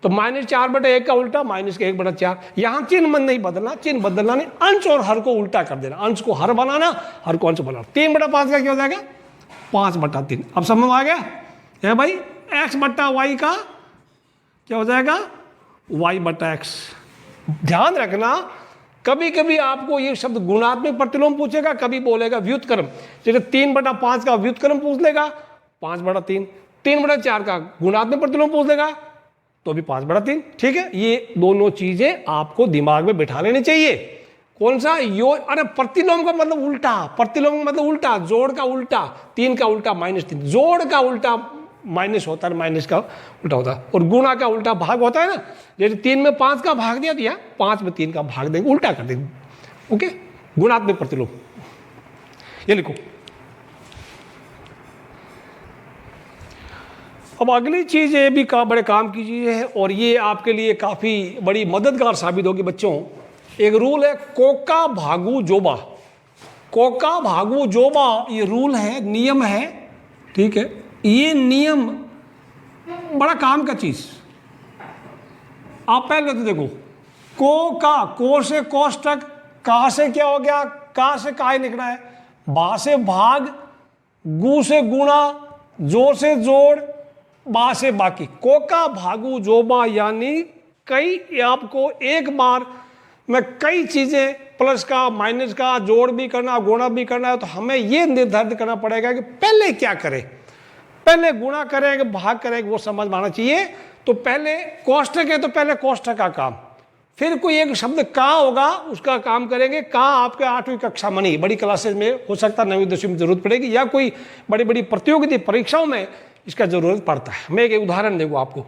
तो -4/1 का उल्टा -1/4। यहां चिन्ह मन नहीं बदलना, चिन्ह बदलना नहीं, अंश और हर को उल्टा कर देना, अंश को हर बनाना, हर को अंश बनाना। 3/5 का क्या हो जाएगा 5/3। अब समझ में आ गया है भाई। x/y का क्या हो जाएगा y/x। ध्यान रखना, कभी कभी आपको ये शब्द गुणात्मक प्रतिलोम पूछेगा, कभी बोलेगा व्युत्क्रम। जैसे 3/5 का व्युत्क्रम पूछ लेगा 5/3, 3/4 का गुणात्मक प्रतिलोम पूछ लेगा तो भी 5/3, ठीक है। ये दोनों चीजें आपको दिमाग में बिठा लेनी चाहिए। कौन सा अरे प्रतिलोम का मतलब उल्टा, प्रतिलोम का मतलब उल्टा, जोड़ का उल्टा, 3 का उल्टा -3, जोड़ का उल्टा माइनस होता है, माइनस का उल्टा होता है, और गुणा का उल्टा भाग होता है ना। जैसे 3 में 5 का भाग दिया तो 5 में 3 का भाग देंगे, उल्टा कर देंगे। ओके, गुणात्मक प्रतिलोम ये लिखो। अब अगली चीज ये भी बड़े काम की चीज है, और ये आपके लिए काफी बड़ी मददगार साबित होगी बच्चों। एक रूल है कोका भागू जोबा। कोका भागू जोबा ये रूल है, नियम है, ठीक है। ये नियम बड़ा काम का चीज। आप पहले तो देखो, को से कोष्टक, का से क्या हो गया, का से का ही लिखना है, बा से भाग, गु से गुणा, जो से जोड़, बा से बाकी। कोका भागू जोबा यानी कई, आपको एक बार में कई चीजें प्लस का माइनस का जोड़ भी करना, गुणा भी करना है, तो हमें यह निर्धारित करना पड़ेगा कि पहले क्या करें। पहले गुणा करेंगे, भाग करेंगे, वो समझ में आना चाहिए। तो पहले कोष्टक है तो पहले कोष्टक का काम, फिर कोई एक शब्द का होगा उसका काम करेंगे। का आपके 8वीं कक्षा में नहीं, बड़ी क्लासेस में हो सकता है 9वीं 10वीं में जरूरत पड़ेगी, या कोई बड़ी बड़ी प्रतियोगिता परीक्षाओं में इसका जरूरत पड़ता है। मैं एक उदाहरण दूंगा आपको।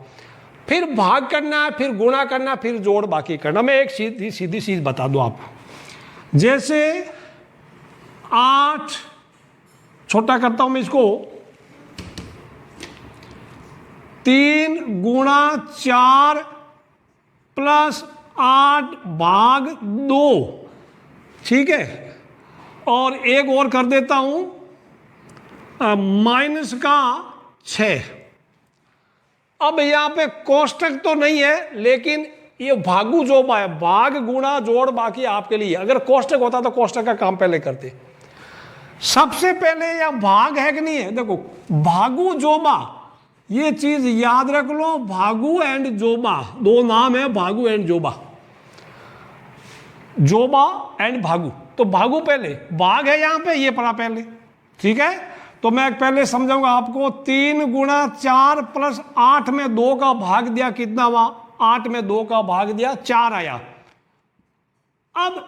फिर भाग करना, फिर गुणा करना, फिर जोड़ बाकी करना। मैं एक सीधी चीज बता दूं आपको। जैसे 8 छोटा करता हूं मैं इसको, 3 गुणा 4 प्लस 8 भाग 2, ठीक है। और एक और कर देता हूं -6। अब यहां पे कोष्टक तो नहीं है, लेकिन ये भागु जोबा है, भाग गुणा जोड़ बाकी आपके लिए। अगर कोष्टक होता तो कोष्टक का काम पहले करते। सबसे पहले यह भाग है कि नहीं है, देखो भागु जोबा, ये चीज याद रख लो। भागु एंड जोबा दो नाम है, भागु एंड जोबा, जोबा एंड भागु। तो भागु पहले, भाग है यहां पे, ये पड़ा पहले, ठीक है। तो मैं पहले समझाऊंगा आपको। 3 गुणा 4 प्लस 8 में 2 का भाग दिया, कितना हुआ? 8 में 2 का भाग दिया, 4 आया। अब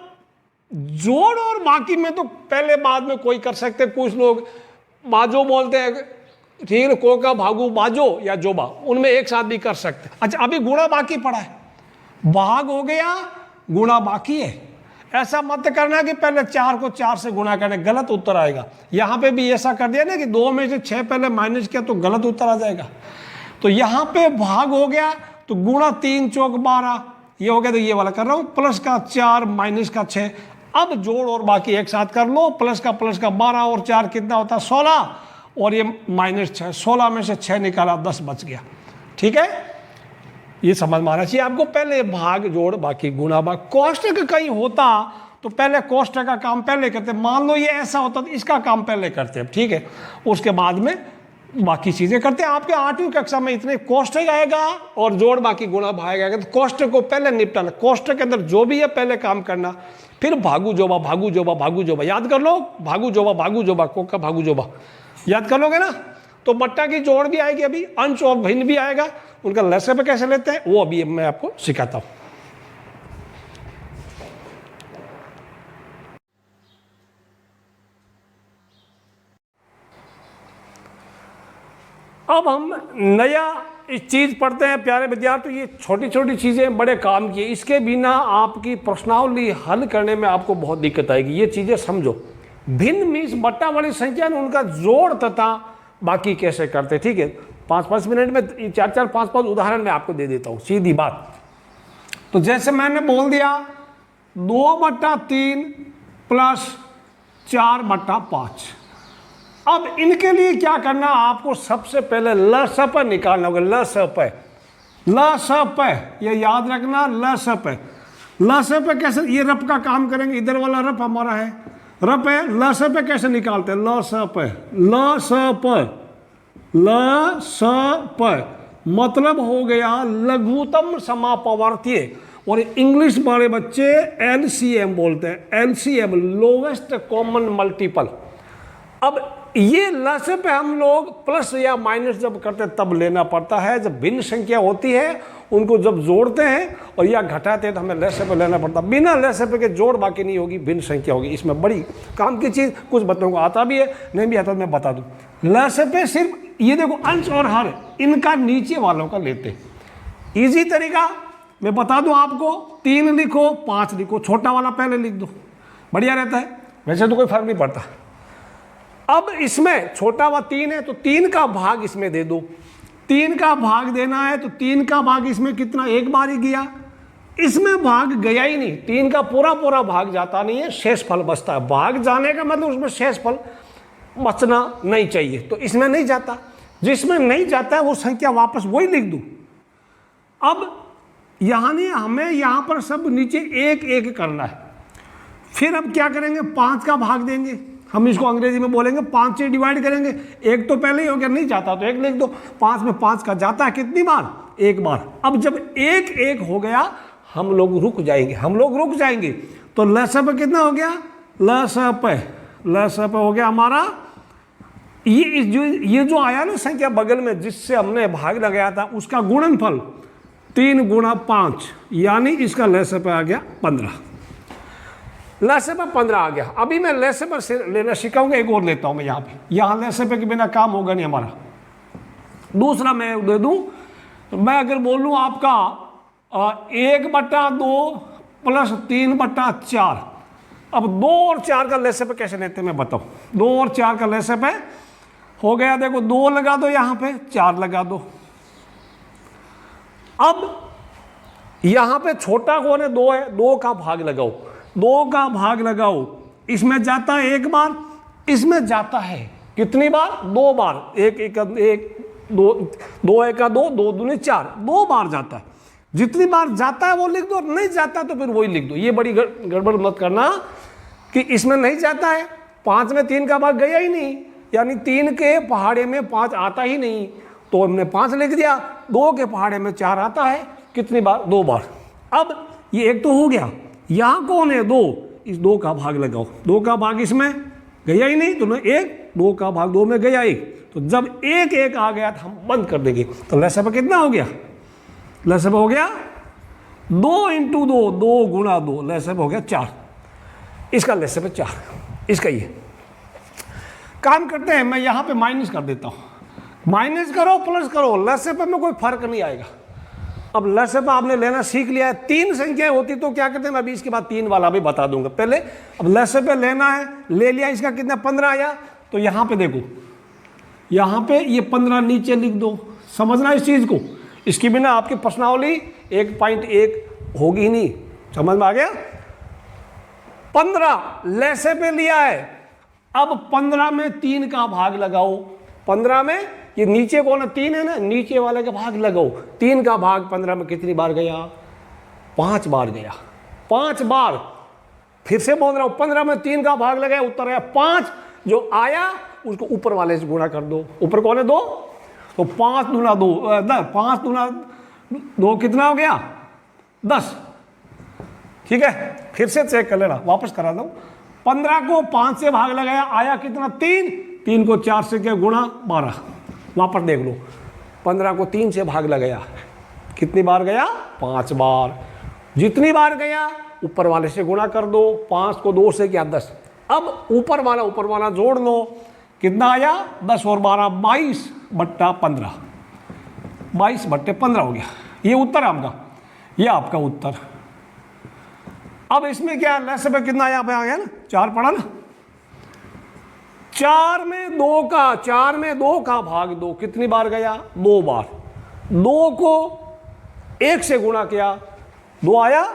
जोड़ और बाकी में तो पहले बाद में कोई कर सकते, कुछ लोग बाजो बोलते हैं, ठीक है, को का भागु बाजो या जोबा, उनमें एक साथ भी कर सकते। अच्छा, अभी गुणा बाकी पड़ा है, भाग हो गया, गुणा बाकी है। ऐसा मत करना कि पहले 4 को 4 से गुणा करने, गलत उत्तर आएगा। यहां पे भी ऐसा कर दिया ना कि 2 में से 6 पहले माइनस किया तो गलत उत्तर आ जाएगा। तो यहां पे भाग हो गया, तो गुणा 3 चौक 12, ये हो गया। तो ये वाला कर रहा हूं, प्लस का 4 माइनस का 6। अब जोड़ और बाकी एक साथ कर लो, प्लस का 12 और 4 कितना होता है? 16, और ये -6, 16 में से 6 निकाला, 10 बच गया। ठीक है, ये समझ में आना चाहिए आपको। पहले भाग जोड़ बाकी गुणा भाग। कोष्टक कहीं होता तो पहले कोष्टक का काम पहले करते। मान लो ये ऐसा होता तो इसका काम पहले करते हैं, ठीक है, उसके बाद में बाकी चीजें करते हैं। आपके 8वीं कक्षा में इतने कोष्टक आएगा और जोड़ बाकी गुणा भाग आएगा, तो कोष्टक को पहले निपटाना। कोष्टक के अंदर जो भी है पहले काम करना, फिर भागु जोबा, भागु जोबा, भागु जोबा याद कर लो। भागु जोबा, भागु जोबा, को का भागु जोबा याद कर लोगे ना, तो बट्टा की जोड़ भी आएगी, अभी अंश और भिन्न भी आएगा। उनका लसे पे कैसे लेते हैं वो अभी मैं आपको सिखाता हूं। अब हम नया इस चीज पढ़ते हैं प्यारे विद्यार्थी। ये छोटी छोटी चीजें बड़े काम की है, इसके बिना आपकी प्रश्नावली हल करने में आपको बहुत दिक्कत आएगी। ये चीजें समझो। भिन्न मीन्स बट्टा वाली संख्या ने उनका जोड़ तथा बाकी कैसे करते, ठीक है। 5-5 मिनट में 4-4, 5-5 उदाहरण मैं आपको दे देता हूं, सीधी बात। तो जैसे मैंने बोल दिया 2/3 प्लस 4/5। अब इनके लिए क्या करना, आपको सबसे पहले लसप निकालना होगा। लसप ये याद रखना, लसप कैसे, ये रप का काम करेंगे। इधर वाला रप हमारा है, रप है। लसप कैसे निकालते हैं? लसप मतलब हो गया लघुतम समापवर्तीय, और इंग्लिश वाले बच्चे LCM बोलते हैं। LCM lowest common multiple. अब ये लसे पे हम लोग प्लस या माइनस जब करते हैं तब लेना पड़ता है। जब भिन्न संख्या होती है उनको जब जोड़ते हैं और या घटाते हैं तो हमें लसे पे लेना पड़ता है। बिना लसे पे के जोड़ बाकी नहीं होगी, भिन्न संख्या होगी। इसमें बड़ी काम की चीज़, कुछ बच्चों को आता भी है, नहीं भी आता तो मैं बता दूं। लसे पे सिर्फ ये देखो अंश और हर, इनका नीचे वालों का लेते हैं। ईजी तरीका मैं बता दूं आपको, 3 लिखो 5 लिखो, छोटा वाला पहले लिख दो, बढ़िया रहता है। वैसे तो कोई फर्क नहीं पड़ता। अब इसमें छोटा वा 3 है तो 3 का भाग इसमें दे दो। 3 का भाग देना है तो 3 का भाग इसमें कितना, एक बार ही गया, इसमें भाग गया ही नहीं। 3 का पूरा भाग जाता नहीं है, शेष फल बचता है। भाग जाने का मतलब उसमें शेष फल बचना नहीं चाहिए, तो इसमें नहीं जाता। जिसमें नहीं जाता है वो संख्या वापस वही लिख दूं। अब यानी हमें यहां पर सब नीचे 1-1 करना है। फिर अब क्या करेंगे, 5 का भाग देंगे। हम इसको अंग्रेजी में बोलेंगे 5 से डिवाइड करेंगे। 1 तो पहले ही हो गया, नहीं जाता तो 1 लिख दो। 5 में 5 का जाता है कितनी बार, 1 बार। अब जब 1-1 हो गया हम लोग रुक जाएंगे। तो लसप कितना हो गया, लसप हो गया हमारा। ये जो आया ना संख्या बगल में जिससे हमने भाग लगाया था उसका गुणनफल 3 गुणा 5, यानी इसका लसप आ गया 15। लसप 15 आ गया। अभी मैं लसप लेना सिखाऊंगा, एक और लेता हूं मैं यहाँ पे। यहाँ लसप के बिना काम होगा नहीं हमारा। दूसरा मैं दे दूं, तो मैं अगर बोलूं आपका 1/2 प्लस 3/4। अब 2 और 4 का लसप कैसे लेते हैं मैं बताऊं। 2 और 4 का लसप है हो गया, देखो 2 लगा दो, यहाँ पे 4 लगा दो। अब यहाँ पे छोटा कौन है, 2 है, 2 का भाग लगाओ। 2 का भाग लगाओ इसमें जाता है एक बार, इसमें जाता है कितनी बार? 2 बार। एक एक दो, 2 एका 2, 2 दूनी 4, 2 बार जाता है। जितनी बार जाता है वो लिख दो, नहीं जाता तो फिर वही लिख दो। ये बड़ी गड़बड़ मत करना कि इसमें नहीं जाता है, 5 में 3 का भाग गया ही नहीं, यानी 3 के पहाड़े में 5 आता ही नहीं, तो हमने 5 लिख दिया। 2 के पहाड़े में 4 आता है, कितनी बार? 2 बार। अब ये एक तो हो गया, यहाँ कौन है? 2, इस 2 का भाग लगाओ। 2 का भाग इसमें गया ही नहीं, तो 1, 2 का भाग 2 में गया 1, तो जब 1 1 आ गया तो हम बंद कर देंगे। तो लसब कितना हो गया? लसब हो गया 2 इंटू 2, 2 गुणा 2, लसब हो गया 4। इसका लसब 4, इसका ये। काम करते हैं, मैं यहाँ पे माइनस कर देता हूँ, माइनस करो प्लस करो, लसब में कोई फर्क नहीं आएगा। अब लसब आपने लेना सीख लिया है। 3 संख्याएं होती तो क्या करते हैं, मैं अभी इसके बाद 3 वाला भी बता दूंगा। पहले अब लसब लेना है, ले लिया, इसका कितना? 15 आया। तो यहाँ पे देखो, यहाँ पे ये 15 नीचे लिख दो, समझना इस चीज को। इसकी बिना आपकी प्रश्नावली 1.1 होगी ही नहीं, समझ में आ गया? 15 लसब लिया है, अब 15 में 3 का भाग लगाओ। 15 में ये नीचे कौन है? 3 है ना, नीचे वाले का भाग लगाओ। 3 का भाग 15 में कितनी बार गया? 5 बार गया। 5 बार, फिर से बोल रहा हूं, 15 में 3 का भाग लगाया, उत्तर आया 5। जो आया उसको ऊपर वाले से गुणा कर दो। ऊपर कौन है? 2, तो 5 दूना 2, 5 दूना 2 कितना हो गया? 10। ठीक है, फिर से चेक कर लेना, वापस करा दो। 15 को 5 से भाग लगाया, आया कितना? 3। 3 को 4 से क्या गुणा? 12। वापस देख लो, 15 को 3 से भाग लगाया, कितनी बार गया? 5 बार। जितनी बार गया ऊपर वाले से गुणा कर दो। 5 को 2 से क्या? 10। अब ऊपर वाला जोड़ लो, कितना आया? 10 और 12, 22/15, 22/15 हो गया। ये उत्तर आपका, ये आपका उत्तर। अब इसमें क्या लसब कितना आया? पे आ गया ना, 4 पढ़ा ना। 4 में 2 का भाग 2 कितनी बार गया? 2 बार। 2 को 1 से गुणा किया, 2 आया,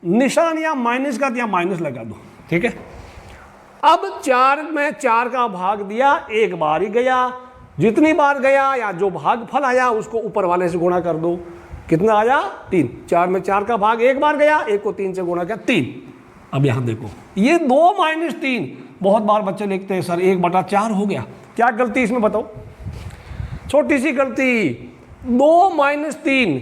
निशान या माइनस का दिया, माइनस लगा दो। ठीक है, अब 4 में 4 का भाग दिया, 1 बार ही गया। जितनी बार गया या जो भाग फल आया उसको ऊपर वाले से गुणा कर दो, कितना आया? 3। 4 में 4 का भाग 1 बार गया, 1 को 3 से गुणा किया, 3। अब यहां देखो, ये 2 - 3, बहुत बार बच्चे लिखते हैं सर 1/4 हो गया। क्या गलती इसमें बताओ? छोटी सी गलती, 2 - 3,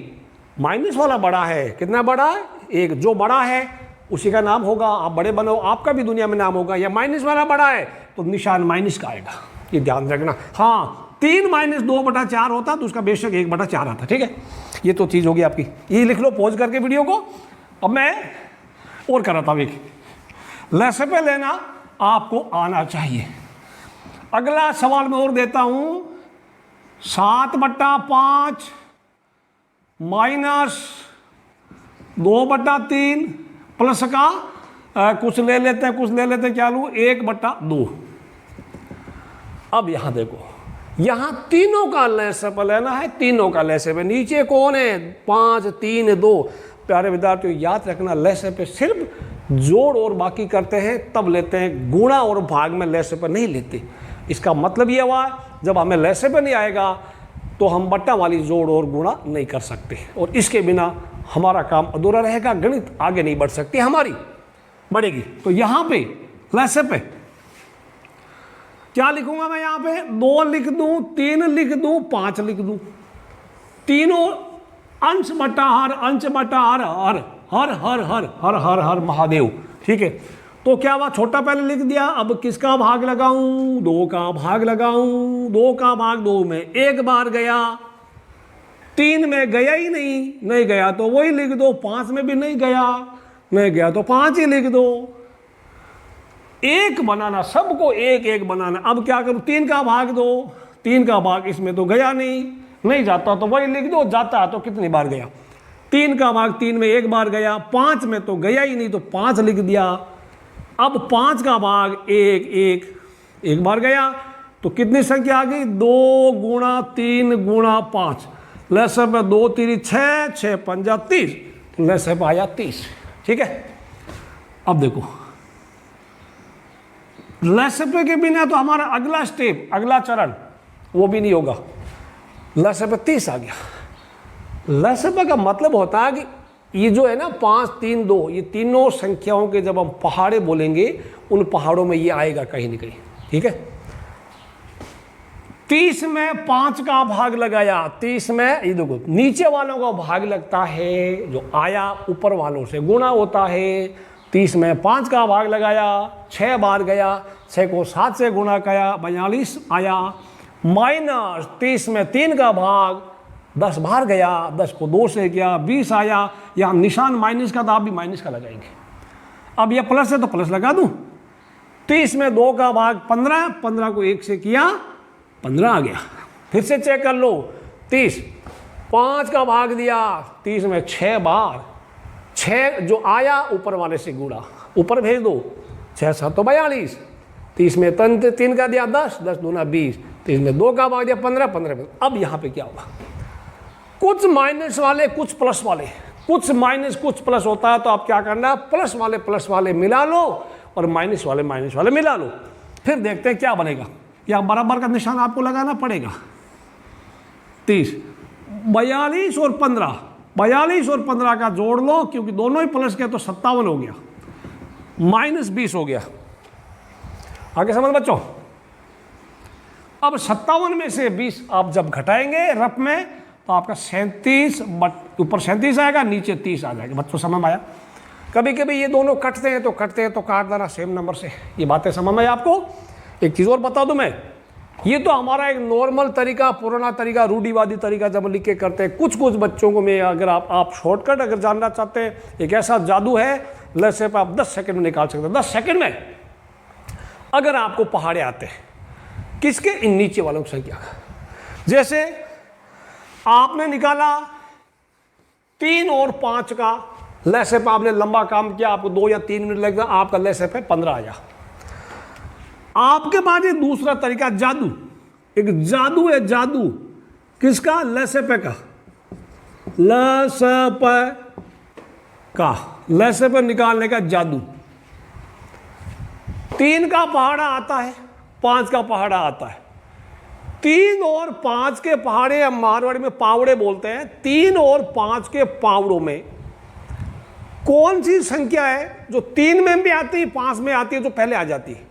माइनस वाला बड़ा है। कितना बड़ा है? 1। जो बड़ा है उसी का नाम होगा, आप बड़े बनो, आपका भी दुनिया में नाम होगा। या माइनस वाला बड़ा है तो निशान माइनस का आएगा, ये ध्यान रखना। हाँ, 3 - 2/4 होता तो उसका बेशक 1/4 आता। ठीक है, ये तो चीज़ होगी आपकी। ये लिख लो पॉज करके वीडियो को। अब मैं और कर रहा था, एक लसब लेना आपको आना चाहिए। अगला सवाल मैं और देता हूं, 7/5 माइनस 2/3 प्लस का कुछ ले लेते हैं, क्या लूँ? 1/2। अब यहां देखो, यहां तीनों का लसब लेना है, तीनों का लसब है। नीचे कौन है? 5 3 2। प्यारे विद्यार्थियों, याद रखना, लसब पे सिर्फ जोड़ और बाकी करते हैं तब लेते हैं, गुणा और भाग में लसब नहीं लेते। इसका मतलब यह हुआ, जब हमें लसब नहीं आएगा तो हम बट्टा वाली जोड़ और गुणा नहीं कर सकते, और इसके बिना हमारा काम अधूरा रहेगा, गणित आगे नहीं बढ़ सकती, हमारी बढ़ेगी। तो यहां पे लसब पे क्या लिखूंगा मैं? यहां पे 2 लिख दूं, 3 लिख दूं, 5 लिख दूं। तीनों अंश बटा हर, अंश बटा हर, हर हर हर हर हर हर हर महादेव। ठीक है, तो क्या हुआ? छोटा पहले लिख दिया, अब किसका भाग लगाऊं? 2 का भाग लगाऊं। 2 का भाग 2 में 1 बार गया, 3 में गया ही नहीं गया तो वही लिख दो। 5 में भी नहीं गया तो 5 ही लिख दो। 1 बनाना, सबको 1 1 बनाना। अब क्या करूं? 3 का भाग दो, 3 का भाग इसमें तो गया नहीं जाता तो वही लिख दो, जाता तो कितनी बार गया? 3 का भाग 3 में 1 बार गया, 5 में तो गया ही नहीं तो 5 लिख दिया। अब 5 का भाग 1 बार गया तो कितनी संख्या आ गई? 2 गुणा 3 गुणा 5। लसब 2 3 6, 6 5 30, लसब आया 30। ठीक है, अब देखो लसपे के बिना तो हमारा अगला स्टेप, अगला चरण वो भी नहीं होगा। लसपे 30 आ गया। लसपे का मतलब होता है कि ये जो है ना 5 3 2, ये तीनों संख्याओं के जब हम पहाड़े बोलेंगे उन पहाड़ों में ये आएगा कहीं ना कहीं, ठीक है। 30 में 5 का भाग लगाया, 30 में ये देखो नीचे वालों का भाग लगता है, जो आया ऊपर वालों से गुणा होता है। 30 में 5 का भाग लगाया, 6 बार गया, 6 को 7 से गुणा किया, 42 आया। माइनस 30 में 3 का भाग 10 बार गया, 10 को 2 से किया, 20 आया। यहाँ निशान माइनस का था, आप भी माइनस का लगाएंगे। अब यह प्लस है तो प्लस लगा दूं। 30 में 2 का भाग 15, 15 को 1 से किया, 15 आ गया। फिर से चेक कर लो, 30 5 का भाग दिया, 30 में 6 बार, 6 जो आया ऊपर वाले से गुणा, ऊपर भेज दो, 6 7 42। 30 में 3 का दिया 10, 10 दूना 20। 30 में 2 का भाग दिया 15, 15। अब यहाँ पे क्या होगा, कुछ माइनस वाले कुछ प्लस वाले, कुछ माइनस कुछ प्लस होता है तो आप क्या करना, प्लस वाले मिला लो और माइनस वाले मिला लो। फिर देखते हैं क्या बनेगा। या बराबर का निशान आपको लगाना पड़ेगा। 30 42 और 15, 42 और 15 का जोड़ लो, क्योंकि दोनों ही प्लस के तो 57 हो गया, माइनस 20 हो गया। आगे समझ बच्चों। अब 57 में से 20 आप जब घटाएंगे रफ में तो आपका 37, बट ऊपर 37 आएगा, नीचे 30 आ जाएगा। बच्चों समझ में आया। कभी कभी ये दोनों कटते हैं तो काट देना सेम नंबर से। ये बातें समझ में आई आपको। एक चीज़ और बता दूं मैं, ये तो हमारा एक नॉर्मल तरीका, पुराना तरीका, रूढ़िवादी तरीका जब लिख के करते हैं। कुछ बच्चों को मैं अगर आप शॉर्टकट अगर जानना चाहते हैं, एक ऐसा जादू है जैसे आप 10 सेकंड में निकाल सकते हैं। 10 सेकंड में अगर आपको पहाड़े आते हैं किसके, इन नीचे वालों की संख्या का। जैसे आपने निकाला 3 और 5 का लैसे पे, आपने लंबा काम किया, आपको 2 या 3 मिनट लगता, आपका लैसे पे 15 आया। आपके पास ये दूसरा तरीका जादू, एक जादू है, जादू किसका, लैसेपे का, लैसेपे निकालने का जादू। 3 का पहाड़ा आता है, 5 का पहाड़ा आता है। 3 और 5 के पहाड़े हम मारवाड़ी में पावड़े बोलते हैं। 3 और 5 के पावड़ों में कौन सी संख्या है जो 3 में भी आती है, 5 में आती है, जो पहले आ जाती है।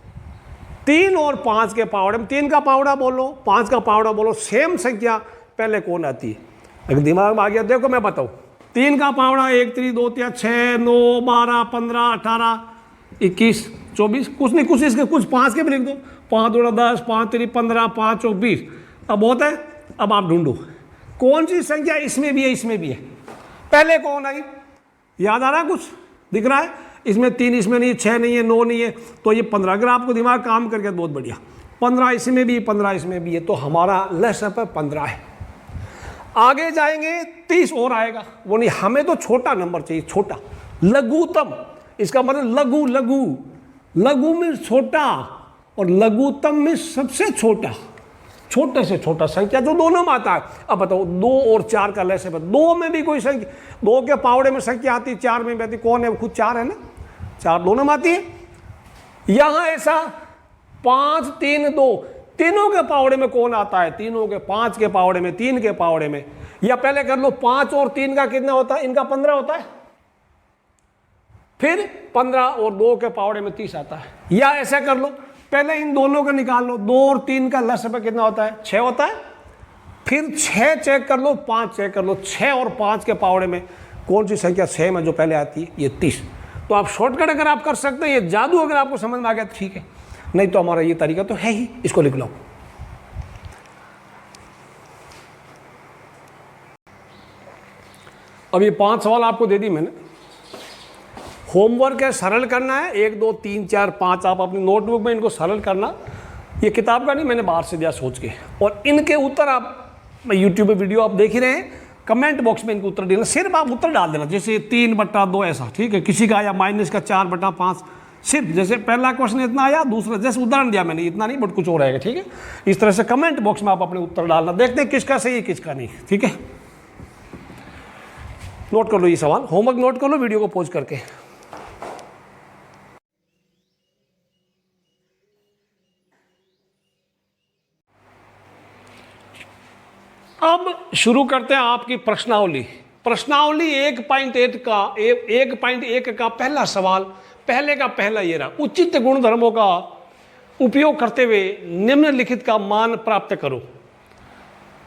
3 और 5 के पावड़े में 3 का पावड़ा बोलो, 5 का पावड़ा बोलो, सेम संख्या पहले कौन आती है। अगर दिमाग में आ गया देखो मैं बताऊं। 3 का पावड़ा 1 3 2 3 6 9 12 15 18 21 24, कुछ नहीं, कुछ इसके कुछ 5 के भी लिख दो, 5 2 10 5 3 15 5 4 20। अब होता है, अब आप ढूंढो कौन सी संख्या इसमें भी है, इसमें भी है। पहले कौन आई, याद आ रहा है, कुछ दिख रहा है, इसमें 3 इसमें नहीं है, 6 नहीं है, 9 नहीं है, तो ये 15। अगर आपको दिमाग काम करके बहुत बढ़िया, 15 इसमें भी, 15 इसमें भी है, तो हमारा लैसेपे 15 है। आगे जाएंगे 30 और आएगा, वो नहीं, हमें तो छोटा नंबर चाहिए, छोटा, लघुतम। इसका मतलब लघु, लघु, लघु में छोटा और लघुतम में सबसे छोटा, छोटे से छोटा संख्या जो दोनों में आता है। अब बताओ 2 और 4 का लैसेपे, 2 में भी कोई संख्या, 2 के पावड़े में संख्या आती है, 4 में भी आती, कौन है, खुद 4 है ना, 4 दोनों में आती है। यहां ऐसा 5 3 2, तीनों के पावड़े में कौन आता है, तीनों के, 5 के पावड़े में, 3 के पावड़े में। या पहले कर लो 5 और 3 का कितना होता है, इनका 15 होता है। फिर 15 और 2 के पावड़े में 30 आता है। या ऐसा कर लो, पहले इन दोनों का निकाल लो, 2 और 3 का लैसेपे कितना होता है, 6 होता है। फिर 6 चेक कर लो, 5 चेक कर लो, 6 और 5 के पावड़े में कौन सी संख्या सेम है जो पहले आती है, ये 30। तो आप शॉर्टकट अगर आप कर सकते हैं, ये जादू अगर आपको समझ में आ गया ठीक है, नहीं तो हमारा ये तरीका तो है ही, इसको लिख लो। अब ये 5 सवाल आपको दे दी मैंने, होमवर्क है, सरल करना है। 1 2 3 4 5 आप अपनी नोटबुक में इनको सरल करना। ये किताब का नहीं, मैंने बाहर से दिया सोच के। और इनके उत्तर आप, मैं यूट्यूब पे वीडियो आप देख ही रहे हैं, कमेंट बॉक्स में इनको उत्तर देना, सिर्फ आप उत्तर डाल देना। जैसे 3/2 ऐसा, ठीक है। किसी का आया माइनस का 4/5, सिर्फ जैसे पहला क्वेश्चन इतना आया, दूसरा जैसे उदाहरण दिया मैंने, इतना नहीं बट कुछ और आएगा, ठीक है। इस तरह से कमेंट बॉक्स में आप अपने उत्तर डालना, देखते हैं किसका सही है किसका नहीं, ठीक है। नोट कर लो ये सवाल, होमवर्क नोट कर लो वीडियो को पॉज करके। अब शुरू करते हैं आपकी प्रश्नावली। प्रश्नावली 1.1 का 1.1 का पहला सवाल, पहले का पहला ये रहा, उचित गुणधर्मों का उपयोग करते हुए निम्नलिखित का मान प्राप्त करो।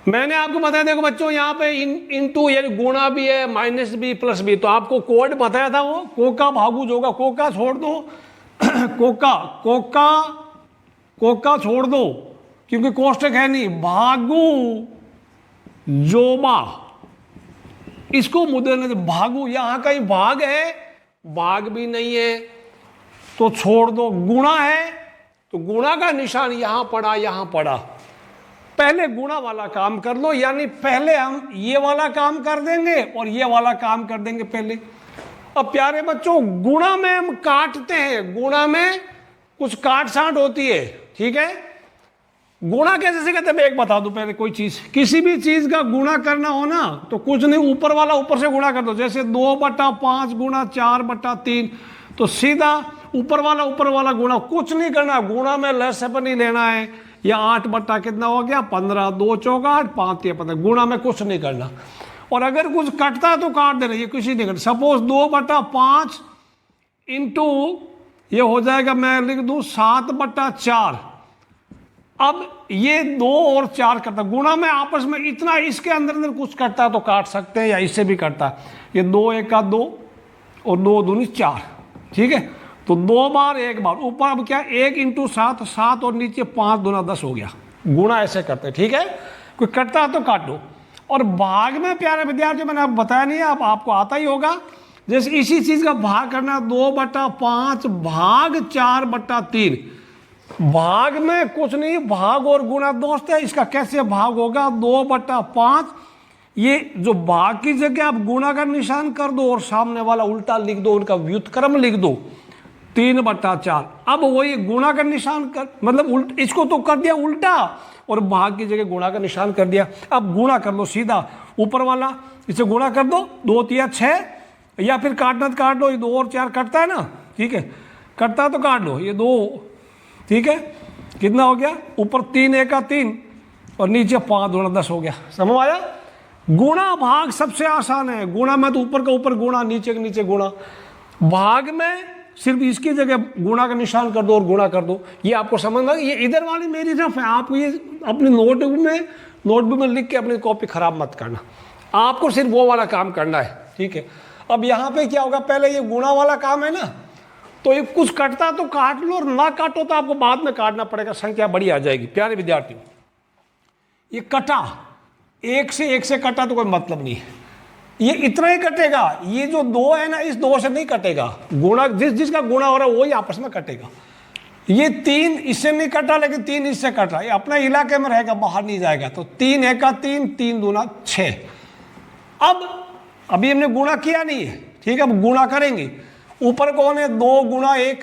मैंने आपको बताया, देखो बच्चों यहाँ पे इनटू यानी गुणा भी है, माइनस भी, प्लस भी, तो आपको कोड बताया था वो कोका भागू जोगा, कोका छोड़ दो कोका कोका कोका छोड़ दो क्योंकि कोष्टक है नहीं, भागू जोबा, इसको मुद्दे ने भागू, यहां कहीं भाग है, भाग भी नहीं है तो छोड़ दो। गुणा है तो गुणा का निशान यहां पड़ा, यहां पड़ा, पहले गुणा वाला काम कर लो, यानी पहले हम ये वाला काम कर देंगे और ये वाला काम कर देंगे पहले। अब प्यारे बच्चों, गुणा में हम काटते हैं, गुणा में कुछ काट छांट होती है, ठीक है। गुणा कैसे से कहते हैं, मैं एक बता दूं पहले, कोई चीज, किसी भी चीज का गुणा करना हो ना तो कुछ नहीं, ऊपर वाला ऊपर से गुणा कर दो, जैसे 2/5 गुणा 4/3, तो सीधा ऊपर वाला गुणा, कुछ नहीं करना, गुणा में लसअप नहीं लेना है, या 8 कितना हो गया 15, 2 चौका 8, 5 या 15, गुणा में कुछ नहीं करना। और अगर कुछ कटता है तो काट देना, ये कुछ नहीं करना। सपोज 2/5 इंटू ये हो जाएगा, मैं लिख दूं 7/4। अब ये 2 और 4 करता, गुणा में आपस में इतना, इसके अंदर कुछ कटता है तो काट सकते हैं, या इससे भी कटता है। ये 2 1 का 2 और 2 दूनी 4, ठीक है। तो 2 बार 1 बार, ऊपर अब क्या 1 इंटू 7, 7 और नीचे 5 दूना 10 हो गया। गुणा ऐसे करते हैं, ठीक है। कोई कटता है तो काटो। और भाग में प्यारे विद्यार्थी, मैंने आपको बताया नहीं है, अब आपको आता ही होगा, जैसे इसी चीज का भाग करना, 2/5 भाग 4/3। भाग में कुछ नहीं, भाग और गुणा दोस्त है, इसका कैसे भाग होगा, 2/5, ये जो भाग की जगह आप गुणा का निशान कर दो और सामने वाला उल्टा लिख दो, उनका व्युत्क्रम लिख दो, 3/4। अब वही गुणा का निशान कर, मतलब इसको तो कर दिया उल्टा और भाग की जगह गुणा का निशान कर दिया। अब गुणा कर लो सीधा, ऊपर वाला इसे गुणा कर दो, 2 3 6, या फिर काटना तो काट लो, ये 2 और 4 कटता है ना, ठीक है, कटता है तो काट लो, ये 2, ठीक है, कितना हो गया, ऊपर 3 1 का 3 और नीचे 5 दूना 10 हो गया। समझ आया। गुणा भाग सबसे आसान है, गुणा में तो ऊपर का ऊपर गुणा, नीचे के नीचे गुणा। भाग में सिर्फ इसकी जगह गुणा का निशान कर दो और गुणा कर दो, ये आपको समझना। ये इधर वाली मेरी रफ है, आप ये अपनी नोटबुक में लिख के अपनी कॉपी खराब मत करना, आपको सिर्फ वो वाला काम करना है, ठीक है। अब यहाँ पे क्या होगा, पहले ये गुणा वाला काम है ना, तो ये कुछ कटता तो काट लो और ना काटो तो आपको बाद में काटना पड़ेगा, संख्या बड़ी आ जाएगी। प्यारे विद्यार्थियों, ये कटा, एक से कटा तो कोई मतलब नहीं है, ये इतना ही कटेगा। ये जो 2 है ना, इस 2 से नहीं कटेगा, गुणा जिसका गुणा हो रहा है वही आपस में कटेगा। ये 3 इससे नहीं कटा, लेकिन 3 इससे कट रहा है, अपने इलाके में रहेगा, बाहर नहीं जाएगा। तो 3 1 का 3, 3 दूना 6। अब अभी हमने गुणा किया नहीं है, ठीक है, अब गुणा करेंगे। ऊपर कौन है, 2 गुणा 1,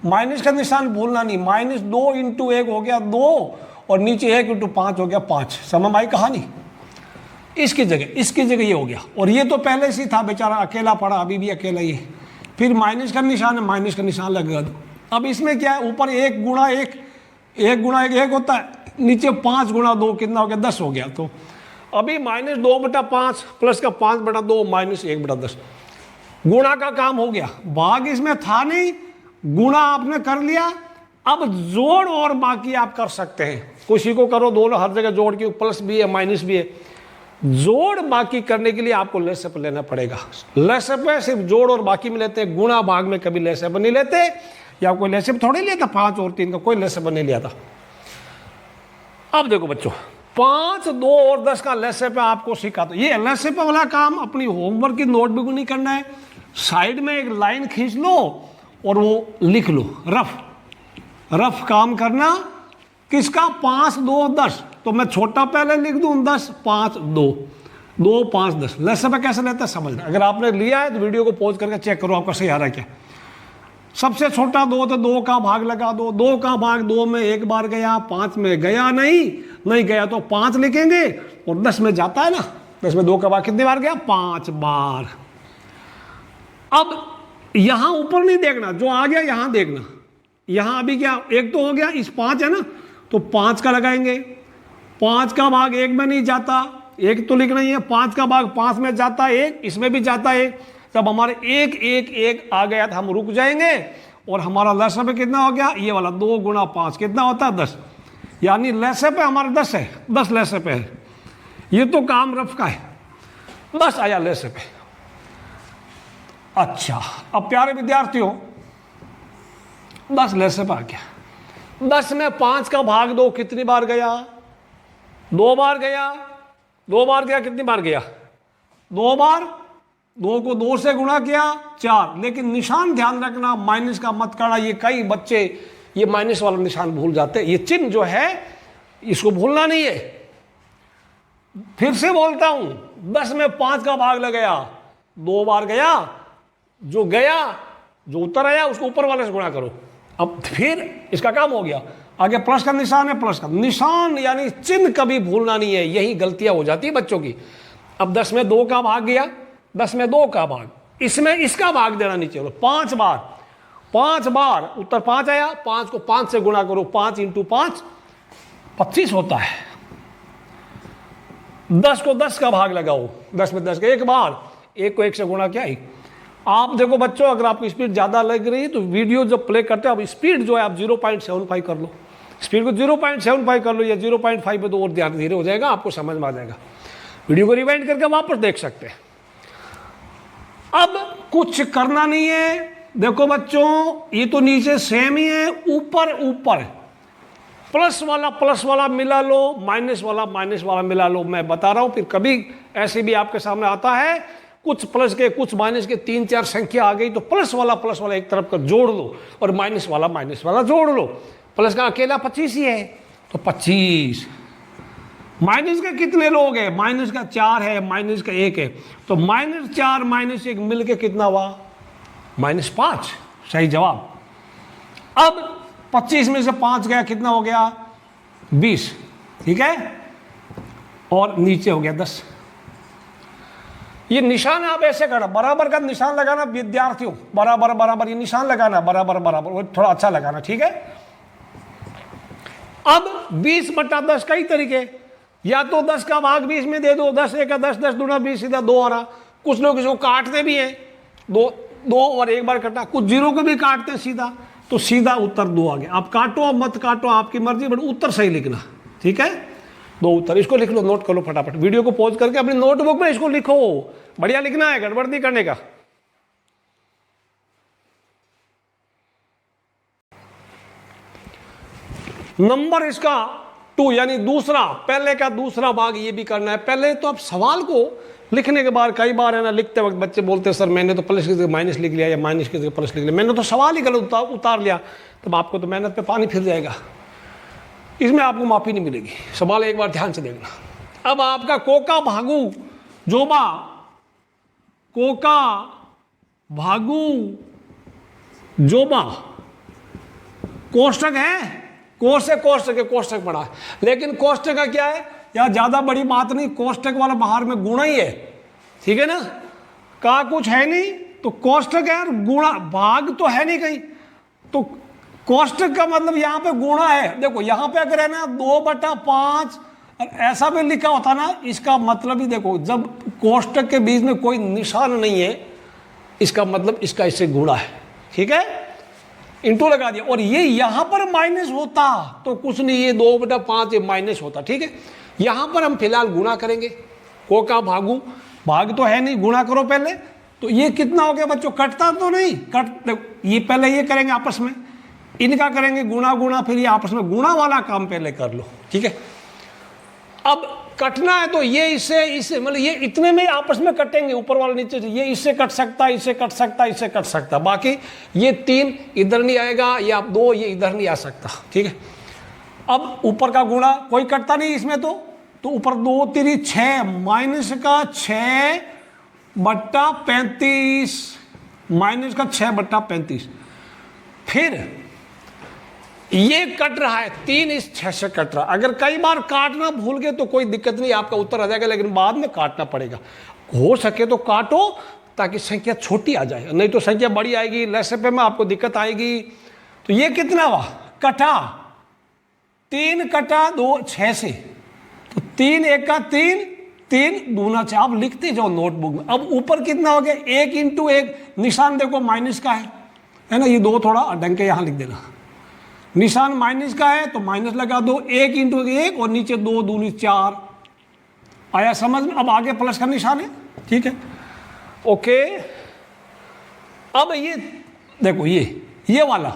माइनस का निशान भूलना नहीं, -2 इंटू 1 हो गया 2 और नीचे 1 इंटू 5 हो गया 5। समझ आई कहानी। इसकी जगह ये हो गया, और ये तो पहले से था, बेचारा अकेला पड़ा, अभी भी अकेला ही है। फिर माइनस का निशान है, माइनस का निशान लगेगा। अब इसमें क्या है, ऊपर 1 गुणा 1, 1 गुणा 1 होता है, नीचे 5 गुणा 2 कितना हो गया, 10 हो गया। तो अभी -2/5 प्लस का 5/2 -1/10, गुणा का काम हो गया। भाग इसमें था नहीं, गुणा आपने कर लिया। अब जोड़ और बाकी आप कर सकते हैं, किसी को करो, दोनों हर जगह जोड़ के प्लस भी है माइनस भी है। जोड़ बाकी करने के लिए आपको लसअप लेना पड़ेगा। लसअप है सिर्फ जोड़ और बाकी में लेते हैं, गुणा भाग में कभी लसअप नहीं लेते, या कोई लसअप थोड़ी लेता, 5 और 3 का कोई लसअप नहीं लिया था। अब देखो बच्चों, 5 2 और 10 का लसअप आपको सिखा दो। ये लसअप वाला काम अपनी होमवर्क की नोटबुक में नहीं करना है, साइड में एक लाइन खींच लो और वो लिख लो, रफ काम करना। किसका, 5 2 10, तो मैं छोटा पहले लिख दूं 10 5 2 2 5 10। लसअप कैसे लेता है समझना, अगर आपने लिया है तो वीडियो को पॉज करके चेक करो आपका सही आ रहा है क्या। सबसे छोटा 2 तो 2 का भाग लगा दो, 2 का भाग 2 में एक बार गया, 5 में गया नहीं गया तो 5 लिखेंगे, और 10 में जाता है ना, 10 में 2 का भाग कितनी बार गया, 5 बार। अब यहां ऊपर नहीं देखना, जो आ गया यहां देखना। यहां अभी क्या, एक तो हो गया, इस 5 है ना, तो 5 का लगाएंगे, 5 का भाग 1 में नहीं जाता, एक तो लिखना ही है, 5 का भाग 5 में जाता है 1, इसमें भी जाता है 1। जब हमारे 1 1 1 आ गया तो हम रुक जाएंगे और हमारा लहसे पे कितना हो गया, ये वाला 2 गुणा 5 कितना होता है 10, यानी लहसे पे हमारा 10 है, 10 लहसे पे है। ये तो काम रफ का है, 10 आया लहसे पे। अच्छा, अब प्यारे विद्यार्थियों 10 लहसे पे आ गया, 10 में 5 का भाग 2 कितनी बार गया, 2 बार गया, 2 बार गया, कितनी बार गया, 2 बार, 2 को 2 से गुणा किया 4। लेकिन निशान ध्यान रखना, माइनस का मत करना, ये कई बच्चे ये माइनस वाला निशान भूल जाते हैं। ये चिन्ह जो है इसको भूलना नहीं है। फिर से बोलता हूं, 10 में 5 का भाग लगाया, 2 बार गया, जो गया जो उत्तर आया उसको ऊपर वाले से गुणा करो। अब फिर इसका काम हो गया, आगे प्लस का निशान है, प्लस का निशान यानी चिन्ह कभी भूलना नहीं है, यही गलतियां हो जाती है बच्चों की। अब 10 में 2 का भाग गया, 10 में 2 का भाग, इसमें इसका भाग देना नहीं चाहिए, 5 बार, 5 बार उत्तर 5 आया, 5 को 5 से गुणा करो, 5 × 5 25 होता है। 10 को 10 का भाग लगाओ, 10 में 10 का एक बार, 1 को 1 से गुणा किया 1। आप देखो बच्चों, अगर आपकी स्पीड ज़्यादा लग रही है तो वीडियो जब प्ले करते हो आप स्पीड जो है आप 0.75 कर लो, स्पीड को 0.75 कर लो, या 0.5 पे तो और ध्यान धीरे हो जाएगा, आपको समझ में आ जाएगा। वीडियो को रिवाइंड करके वापस देख सकते हैं। अब कुछ करना नहीं है, देखो बच्चों ये तो नीचे सेम ही है, ऊपर ऊपर प्लस वाला मिला लो, माइनस वाला मिला लो। मैं बता रहा हूं, फिर कभी ऐसे भी आपके सामने आता है कुछ प्लस के कुछ माइनस के 3-4 संख्या आ गई तो प्लस वाला एक तरफ का जोड़ लो और माइनस वाला जोड़ लो। प्लस का अकेला 25 ही है तो 25, माइनस के कितने लोग हैं, माइनस का 4 है, माइनस का 1 है, तो -4 -1 मिलके कितना हुआ, -5, सही जवाब। अब 25 में से 5 गया, कितना हो गया 20, ठीक है, और नीचे हो गया 10। ये निशान आप ऐसे करना, बराबर का निशान लगाना विद्यार्थियों, बराबर ये निशान लगाना, बराबर थोड़ा अच्छा लगाना, ठीक है। अब 20/10 कई तरीके, या तो 10 का भाग 20 में दे दो, 10 1 10, 10 दूना 20, सीधा 2 आ रहा। कुछ लोग इसको काटते भी हैं, 2 और एक बार कटा, कुछ 0 को भी काटते हैं सीधा, तो सीधा उत्तर 2 आ गया। आप काटो मत काटो आपकी मर्जी, बट उत्तर सही लिखना, ठीक है। 2 उत्तर, इसको लिख लो, नोट कर लो फटाफट, वीडियो को पॉज करके अपनी नोटबुक में इसको लिखो, बढ़िया लिखना है, गड़बड़ नहीं करने का। नंबर इसका 2 यानी दूसरा, पहले का दूसरा भाग ये भी करना है। पहले तो आप सवाल को लिखने के बाद कई बार है ना, लिखते वक्त बच्चे बोलते हैं सर मैंने तो प्लस की जगह माइनस लिख लिया या माइनस की जगह प्लस लिख लिया, मैंने तो सवाल ही गलत उतार लिया, तब आपको तो मेहनत पे पानी फिर जाएगा, इसमें आपको माफी नहीं मिलेगी। सवाल एक बार ध्यान से देखना। अब आपका कोका भागू जोबा, कोका भागू जोबा कोष्टक है, कोष्टक पढ़ा है, लेकिन कोष्टक का क्या है यार, ज्यादा बड़ी बात नहीं, कोष्टक वाला बाहर में गुणा ही है, ठीक है ना, का कुछ है नहीं तो कोष्टक है, गुणा भाग तो है नहीं कहीं, तो कोष्टक का मतलब यहाँ पे गुणा है। देखो यहाँ पे अगर है ना 2/5 ऐसा भी लिखा होता ना, इसका मतलब ही देखो, जब कोष्टक के बीच में कोई निशान नहीं है इसका मतलब इसका इससे गुणा है, ठीक है, इंटू लगा दिया, और ये यहां पर माइनस होता तो कुछ नहीं, ये 2/5 ये माइनस होता, ठीक है। यहां पर हम फिलहाल गुणा करेंगे, को का भागू, भाग तो है नहीं, गुणा करो पहले, तो ये कितना हो गया बच्चों, कटता तो नहीं, ये पहले ये करेंगे आपस में, इनका करेंगे गुणा, फिर ये आपस में गुणा वाला काम पहले कर लो, ठीक है। अब कटना है तो ये इससे मतलब ये इतने में आपस में कटेंगे, ऊपर वाला नीचे से, ये इससे कट सकता, इससे कट सकता, इससे कट सकता, बाकी ये 3 इधर नहीं आएगा, या 2 ये इधर नहीं आ सकता, ठीक है। अब ऊपर का गुणा कोई कटता नहीं इसमें, तो ऊपर 2 3 6, माइनस का 6/35, माइनस का 6/35, फिर ये कट रहा है 3 इस 6 से कट रहा। अगर कई बार काटना भूल गए तो कोई दिक्कत नहीं, आपका उत्तर आ जाएगा, लेकिन बाद में काटना पड़ेगा। हो सके तो काटो ताकि संख्या छोटी आ जाए, नहीं तो संख्या बड़ी आएगी, लहसे पे में आपको दिक्कत आएगी। तो ये कितना हुआ, कटा 3 कटा 2 6 से, तो 3 1 का 3, 3 दूना 4, आप लिखते जाओ नोटबुक में। अब ऊपर कितना हो गया, 1 इंटू 1, निशान देखो माइनस का है ना, ये 2 थोड़ा ढंग के यहाँ लिख देना, निशान माइनस का है तो माइनस लगा दो, 1 इंटू 1 और नीचे 2 दूनी 4, आया समझ में। अब आगे प्लस का निशान है, ठीक है, ओके। अब ये देखो, ये वाला,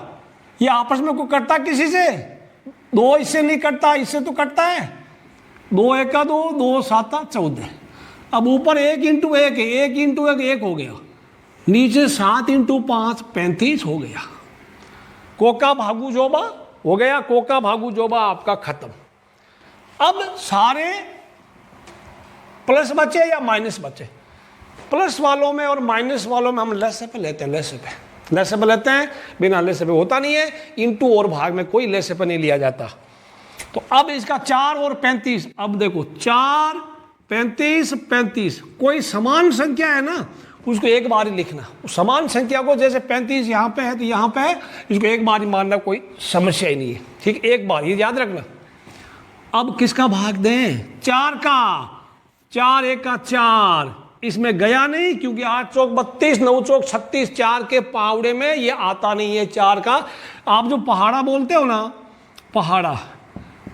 ये आपस में को कटता किसी से, 2 इससे नहीं कटता, इससे तो कटता है, 2 1 का 2, 2 7 14। अब ऊपर 1 इंटू 1 है, 1 इंटू 1 1 हो गया, नीचे 7 इंटू 5 35 हो गया। कोका भागू जोबा हो गया, कोका भागू जोबा आपका खत्म। अब सारे प्लस बचे या माइनस बचे, प्लस वालों में और माइनस वालों में हम लेसे पे लेते हैं, लेसे पे लेते हैं, बिना लेसे पे होता नहीं है, इंटू और भाग में कोई लेसे पे नहीं लिया जाता। तो अब इसका 4 और 35, अब देखो 4 35 35, कोई समान संख्या है ना उसको एक बार ही लिखना, समान संख्या को, जैसे 35 यहाँ पे है तो यहाँ पे है, इसको एक बार ही मानना, कोई समस्या ही नहीं है, ठीक, एक बार ये याद रखना। अब किसका भाग दें, 4 का, 4 1 का 4, इसमें गया नहीं क्योंकि 8 चौक 32, 9 चौक 36, 4 के पावड़े में ये आता नहीं है 4 का। आप जो पहाड़ा बोलते हो ना, पहाड़ा,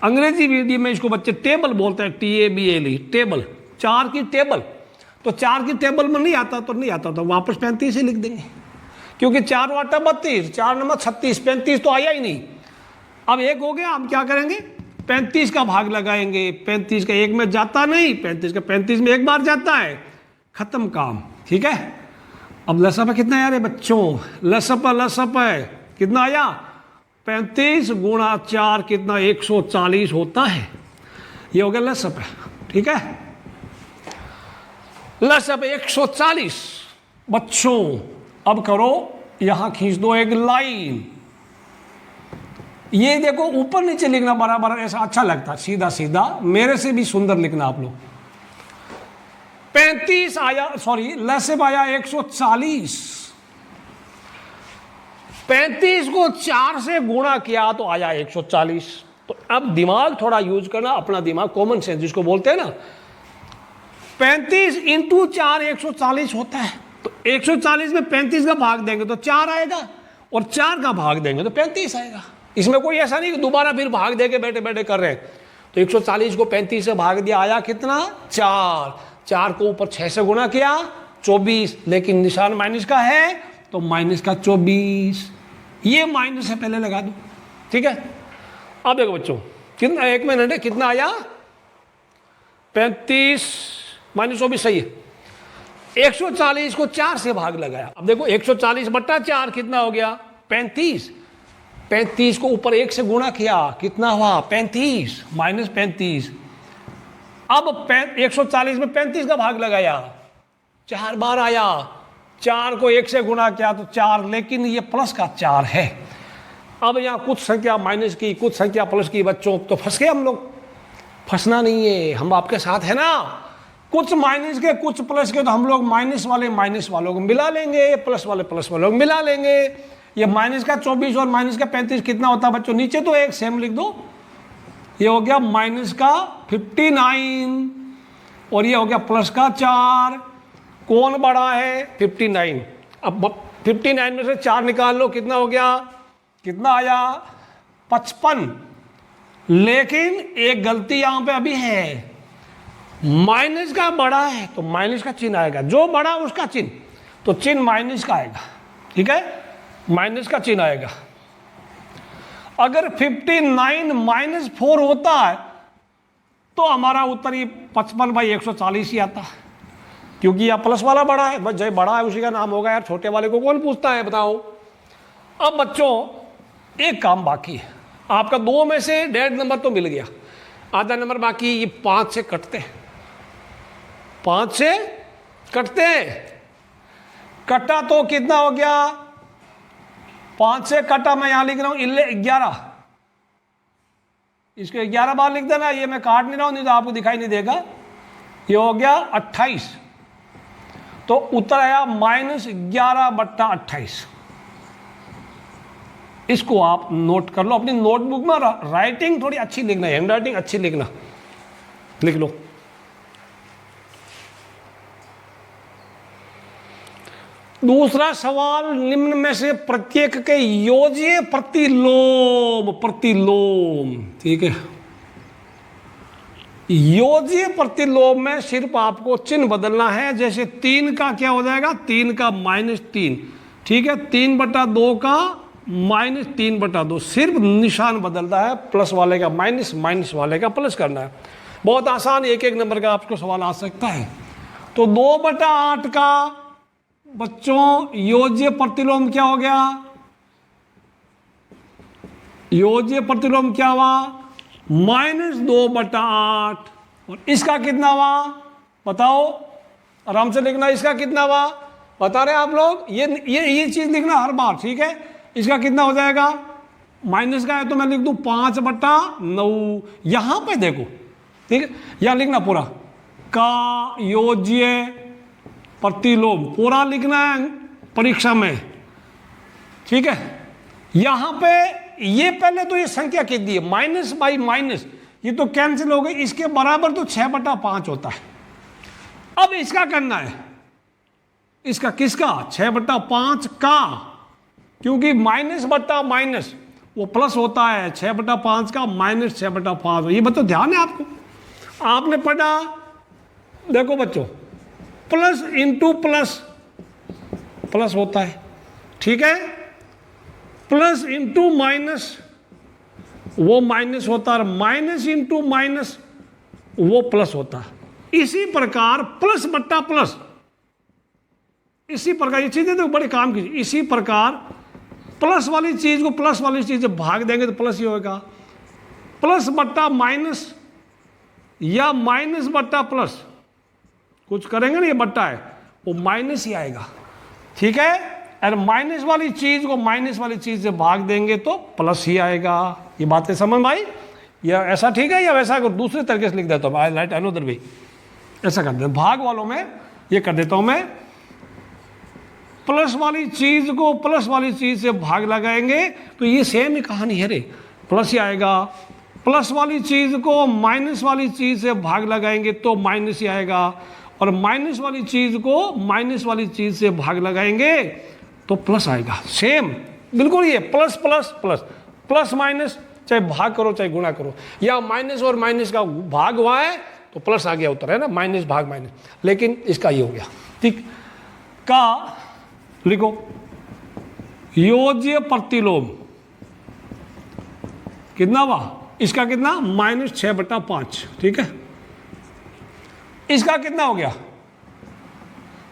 अंग्रेजी मीडियम में इसको बच्चे टेबल बोलते हैं, TABLE, टेबल, 4 की टेबल, तो 4 की टेबल में नहीं आता तो नहीं आता, तो वापस 35 ही लिख देंगे, क्योंकि 4 वाटा 32, 4 नंबर 36, 35 तो आया ही नहीं। अब 1 हो गया, अब क्या करेंगे, 35 का भाग लगाएंगे, 35 का 1 में जाता नहीं, 35 का 35 में एक बार जाता है, खत्म काम, ठीक है। अब लसप कितना आया रे बच्चों, लसप है कितना आया, 35 गुणा 4 कितना, 140 होता है, ये हो गया लसप, ठीक है, लसप 140। बच्चों अब करो, यहां खींच दो एक लाइन, ये देखो ऊपर नीचे लिखना बराबर, ऐसा अच्छा लगता, सीधा सीधा, मेरे से भी सुंदर लिखना आप लोग। 35 आया, सॉरी लसप आया 140, 35 को 4 से गुणा किया तो आया 140। तो अब दिमाग थोड़ा यूज करना, अपना दिमाग, कॉमन सेंस जिसको बोलते हैं ना। 35 इंटू 4 140 होता है, तो 140 में 35 का भाग देंगे तो 4 आएगा, और 4 का भाग देंगे तो 35 आएगा। इसमें कोई ऐसा नहीं कि दोबारा फिर भाग दे के बैठे बैठे कर रहे हैं। तो 140 को 35 से भाग दिया, आया कितना, 4, 4 को ऊपर 6 से गुणा किया 24, लेकिन निशान माइनस का है तो माइनस का 24, ये माइनस है पहले लगा दो, ठीक है। अब देखो बच्चों, कितना, 1 मिनट है, कितना आया, 35 माइनस 24 सही है। 140 को 4 से भाग लगाया, अब देखो 140 बट्टा 4 कितना हो गया, 35, 35 को ऊपर 1 से गुणा किया कितना हुआ, 35 माइनस 35। अब 140 में 35 का भाग लगाया, 4 बार आया, 4 को 1 से गुणा किया तो 4, लेकिन ये प्लस का 4 है। अब यहाँ कुछ संख्या माइनस की, कुछ संख्या प्लस की, बच्चों तो फंस गए हम लोग। फंसना नहीं है, हम आपके साथ है ना। कुछ माइनस के कुछ प्लस के, तो हम लोग माइनस वालों को मिला लेंगे, प्लस वालों को मिला लेंगे। ये माइनस का 24 और माइनस का 35 कितना होता है बच्चों, नीचे तो एक सेम लिख दो, ये हो गया माइनस का 59 और ये हो गया प्लस का 4। कौन बड़ा है, 59। अब 59 में से 4 निकाल लो, कितना हो गया, कितना आया, 55। लेकिन एक गलती यहां पे अभी है, माइनस का बड़ा है तो माइनस का चिन्ह आएगा, जो बड़ा उसका चिन्ह, तो चिन्ह माइनस का आएगा, ठीक है, माइनस का चिन्ह आएगा। अगर 59 माइनस 4 होता है तो हमारा उत्तर ये 55/140 ही आता है, क्योंकि यह प्लस वाला बड़ा है, बस जो बड़ा है उसी का नाम होगा यार, छोटे वाले को कौन पूछता है, बताओ। अब बच्चों एक काम बाकी है, आपका 2 में से 1.5 नंबर तो मिल गया, आधा नंबर बाकी। ये 5 से कटते हैं, 5 से कटते हैं, कटा तो कितना हो गया, 5 से कटा, मैं यहां लिख रहा हूं 11, इसको 11 बार लिख देना, ये मैं काट नहीं रहा हूं, नहीं तो आपको दिखाई नहीं देगा। ये हो गया 28, तो उत्तर आया -11/28। इसको आप नोट कर लो अपनी नोटबुक में, राइटिंग थोड़ी अच्छी लिखना, हैंड राइटिंग अच्छी लिखना, लिख लो। दूसरा सवाल, निम्न में से प्रत्येक के योज्य प्रतिलोम, प्रतिलोम, ठीक है, योज्य प्रतिलोम में सिर्फ आपको चिन्ह बदलना है। जैसे 3 का क्या हो जाएगा, 3 का -3, ठीक है, 3/2 का -3/2, सिर्फ निशान बदलता है, प्लस वाले का माइनस, माइनस वाले का प्लस करना है। बहुत आसान, एक एक नंबर का आपको सवाल आ सकता है। तो 2/8 का बच्चों योज्य प्रतिलोम क्या हो गया, योज्य प्रतिलोम क्या हुआ, -2/8। और इसका कितना हुआ बताओ, आराम से लिखना, इसका कितना हुआ बता रहे आप लोग, ये चीज लिखना हर बार, ठीक है। इसका कितना हो जाएगा, माइनस का है तो मैं लिख दूं 5/9। यहां पे देखो, ठीक है, यहां लिखना पूरा का योज्य प्रतिलोम, पूरा लिखना है परीक्षा में, ठीक है। यहां पे ये पहले तो ये संख्या कितनी है, माइनस बाई माइनस, ये तो कैंसिल हो गई, इसके बराबर तो 6/5 होता है। अब इसका करना है, इसका किसका, 6/5 का, क्योंकि माइनस बट्टा माइनस वो प्लस होता है, 6/5 का -6/5। ये बच्चों ध्यान है आपको, आपने पढ़ा, देखो बच्चों, प्लस इंटू प्लस प्लस होता है, ठीक है, प्लस इंटू माइनस वो माइनस होता है, माइनस इंटू माइनस वो प्लस होता है। इसी प्रकार प्लस बट्टा प्लस, इसी प्रकार ये चीजें तो बड़े काम की, इसी प्रकार प्लस वाली चीज को प्लस वाली चीज से भाग देंगे तो प्लस ही होगा, प्लस बट्टा माइनस या माइनस बट्टा प्लस, कुछ करेंगे ना, ये बट्टा है वो माइनस ही आएगा, ठीक है। और माइनस वाली चीज को माइनस वाली चीज से भाग देंगे तो प्लस ही आएगा। ये बातें समझ में आई, या ऐसा ठीक है, या वैसा अगर दूसरे तरीके से लिख देता हूँ, आई राइट अनदर वे, ऐसा कर देता हूँ, भाग वालों में ये कर देता हूँ मैं, प्लस वाली चीज को प्लस वाली चीज से भाग लगाएंगे तो ये सेम ही कहानी है रे, प्लस ही आएगा। प्लस वाली चीज को माइनस वाली चीज से भाग लगाएंगे तो माइनस ही आएगा, और माइनस वाली चीज को माइनस वाली चीज से भाग लगाएंगे तो प्लस आएगा। सेम बिल्कुल, ये plus plus plus, plus minus चाहे भाग करो चाहे गुणा करो, या माइनस और माइनस का भाग हुआ है तो प्लस आ गया उत्तर, है ना, माइनस भाग माइनस, लेकिन इसका ये हो गया, ठीक। का लिखो, योज्य प्रतिलोम कितना हुआ, इसका कितना, -6/5, ठीक है। इसका कितना हो गया,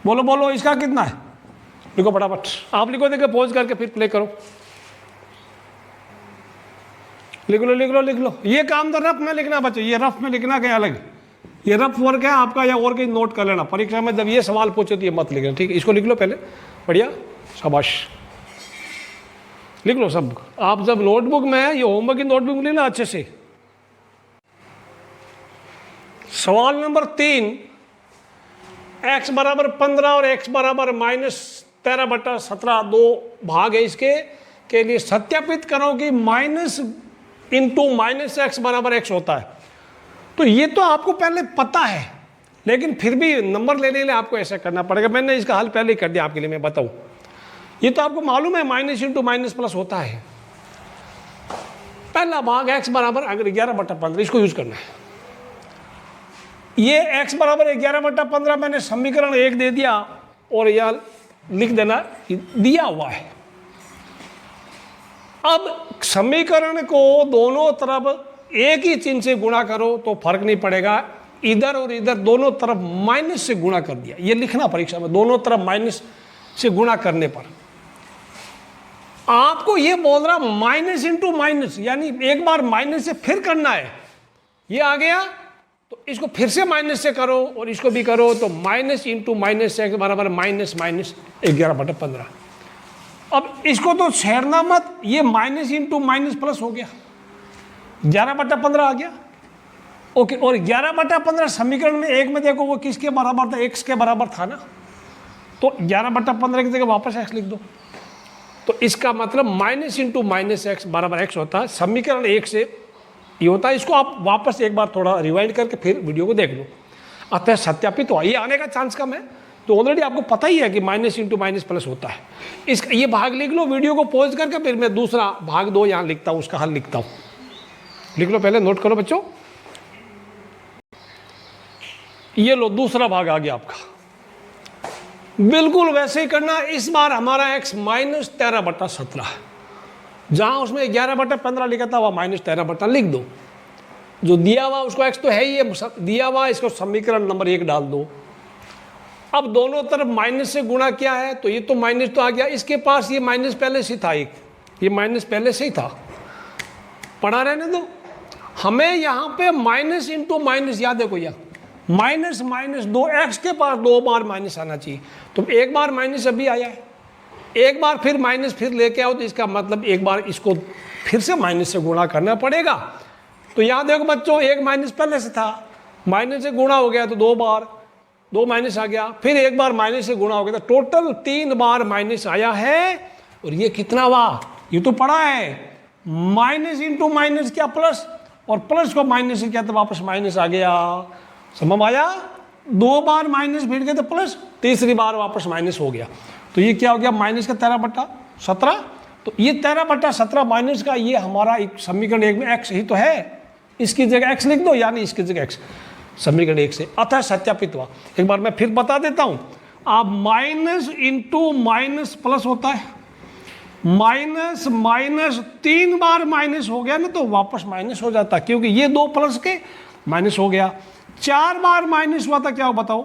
बोलो बोलो, इसका कितना है, लिखो फटाफट, आप लिखो, देखो पॉज करके फिर प्ले करो, लिख लो लिख लो लिख लो। ये काम तो रफ में लिखना बच्चों, ये रफ में लिखना क्या अलग, ये रफ वर्क है आपका, या और कहीं नोट कर लेना, परीक्षा में जब ये सवाल पूछे तो ये मत लिखना, ठीक है। इसको लिख लो पहले, बढ़िया, शाबाश, लिख लो सब। आप जब नोटबुक में है, ये होमवर्क की नोटबुक लेना अच्छे से। सवाल नंबर 3, x बराबर 15 और x बराबर -13/17 दो भाग है इसके के लिए सत्यापित करो कि माइनस इंटू माइनस एक्स बराबर एक्स होता है। तो ये तो आपको पहले पता है, लेकिन फिर भी नंबर लेने के लिए आपको ऐसा करना पड़ेगा। मैंने इसका हल पहले ही कर दिया आपके लिए, मैं बताऊं, ये तो आपको मालूम है माइनस इंटू माइनस प्लस होता है। पहला भाग x बराबर अगर 11/15, इसको यूज करना है। ये x बराबर 11/15 मैंने समीकरण 1 दे दिया, और यह लिख देना दिया हुआ है। अब समीकरण को दोनों तरफ एक ही चिन्ह से गुणा करो तो फर्क नहीं पड़ेगा, इधर और इधर दोनों तरफ माइनस से गुणा कर दिया, ये लिखना परीक्षा में, दोनों तरफ माइनस से गुणा करने पर आपको ये बोल रहा माइनस इंटू माइनस, यानी एक बार माइनस से फिर करना है। ये आ गया तो इसको फिर से माइनस से करो और इसको भी करो, तो माइनस इंटू माइनस एक्स बराबर माइनस माइनस 11/15। अब इसको तो छेड़ना मत, ये माइनस इंटू माइनस प्लस हो गया, 11/15 आ गया। ओके, और 11/15 समीकरण में एक में देखो वो किसके बराबर था, एक्स के बराबर था ना, तो 11/15 की जगह वापस एक्स लिख दो। तो इसका मतलब माइनस इंटू माइनस एक्स बराबर एक्स होता है, समीकरण 1 से ये होता है। इसको आप वापस एक बार थोड़ा रिवाइंड करके फिर वीडियो को देख लो, अतः सत्यापित हुआ। ये आने का चांस कम है, तो ऑलरेडी आपको पता ही है कि माइनस इंटू माइनस प्लस होता है। इस ये भाग लिख लो, वीडियो को पॉज करके फिर मैं दूसरा भाग 2 यहाँ लिखता हूँ, उसका हल लिखता हूँ। लिख लो पहले, नोट करो बच्चों। ये लो दूसरा भाग आ गया आपका, बिल्कुल वैसे ही करना। इस बार हमारा x माइनस 13/17 है, जहां उसमें 11/15 लिखा था वह माइनस 13 लिख दो। जो दिया हुआ उसको x तो है ही है दिया हुआ, इसको समीकरण नंबर 1 डाल दो। अब दोनों तरफ माइनस से गुणा किया है तो ये तो माइनस तो आ गया, इसके पास ये माइनस पहले से था, एक ये माइनस पहले से ही था, पढ़ा रहने दो। हमें यहाँ पे माइनस इंटू माइनस याद है कोई, माइनस माइनस 2x के पास 2 बार माइनस आना चाहिए, तो एक बार माइनस अभी आया है, एक बार फिर माइनस फिर लेके आओ, तो इसका मतलब एक बार इसको फिर से माइनस से गुणा करना पड़ेगा। तो यहाँ देखो बच्चों, एक माइनस पहले से था, माइनस से गुणा हो गया तो 2 बार 2 माइनस आ गया, फिर एक बार माइनस से गुणा हो गया, तो टोटल 3 बार माइनस आया है। और ये कितना हुआ, ये तो पढ़ा है, माइनस इंटू माइनस क्या प्लस, और प्लस को माइनस से किया तो वापस माइनस आ गया। समझ आया, 2 बार माइनस भिड़ गए तो प्लस, तीसरी बार वापस माइनस हो गया। तो ये क्या हो गया, माइनस का 13/17। तो ये 13/17 माइनस का, ये हमारा एक समीकरण 1 में x ही तो है, इसकी जगह x लिख दो, यानी इसकी जगह x, समीकरण 1 से अतः सत्यापित हुआ। एक बार मैं फिर बता देता हूं, आप माइनस इंटू माइनस प्लस होता है, माइनस माइनस 3 बार माइनस हो गया ना तो वापस माइनस हो जाता, क्योंकि ये 2 प्लस के माइनस हो गया। 4 बार माइनस हुआ था, क्या हो बताओ,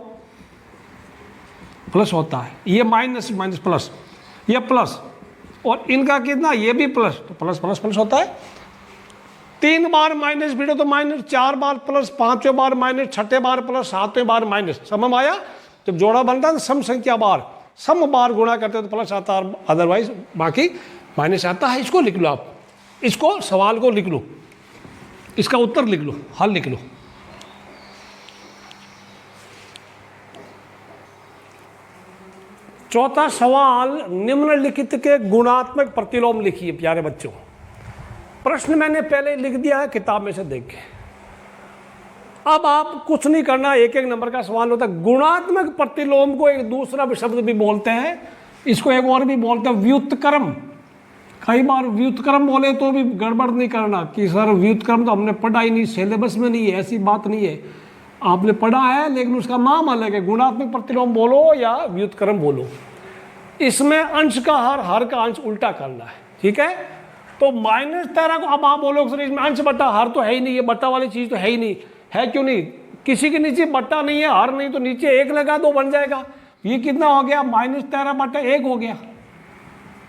प्लस होता है। ये माइनस माइनस प्लस, ये प्लस, और इनका कितना, ये भी प्लस, तो प्लस प्लस प्लस होता है। 3 बार माइनस भिड़ो तो माइनस, 4 बार प्लस, 5वें बार माइनस, 6ठे बार प्लस, 7वें बार माइनस। समझ आया, जब जोड़ा बनता है तो सम संख्या बार, सम बार गुणा करते हो तो प्लस आता है, अदरवाइज बाकी माइनस आता है। इसको लिख लो आप, इसको सवाल को लिख लो, इसका उत्तर लिख लो, हल लिख लो। चौथा सवाल, निम्नलिखित के गुणात्मक प्रतिलोम लिखिए प्यारे बच्चों। प्रश्न मैंने पहले लिख दिया है किताब में से देख के, अब आप कुछ नहीं करना, 1-1 नंबर का सवाल होता है। गुणात्मक प्रतिलोम को एक दूसरा शब्द भी बोलते हैं, इसको एक और भी बोलते हैं व्युत्क्रम। कई बार व्युत्क्रम बोले तो भी गड़बड़ नहीं करना कि सर व्युत्क्रम तो हमने पढ़ा ही नहीं, सिलेबस में नहीं है, ऐसी बात नहीं है, आपने पढ़ा है लेकिन उसका नाम अलग है। गुणात्मक प्रतिलोम बोलो या व्युत्क्रम बोलो, इसमें अंश का हर का अंश उल्टा करना है, ठीक है। तो -13 को अब आप बोलो सर इसमें अंश बट्टा हर तो है ही नहीं, ये बट्टा वाली चीज़ तो है ही नहीं, है क्यों नहीं, किसी के नीचे बट्टा नहीं है, हर नहीं, तो नीचे 1 लगा दो बन जाएगा। ये कितना हो गया, -13/1 हो गया।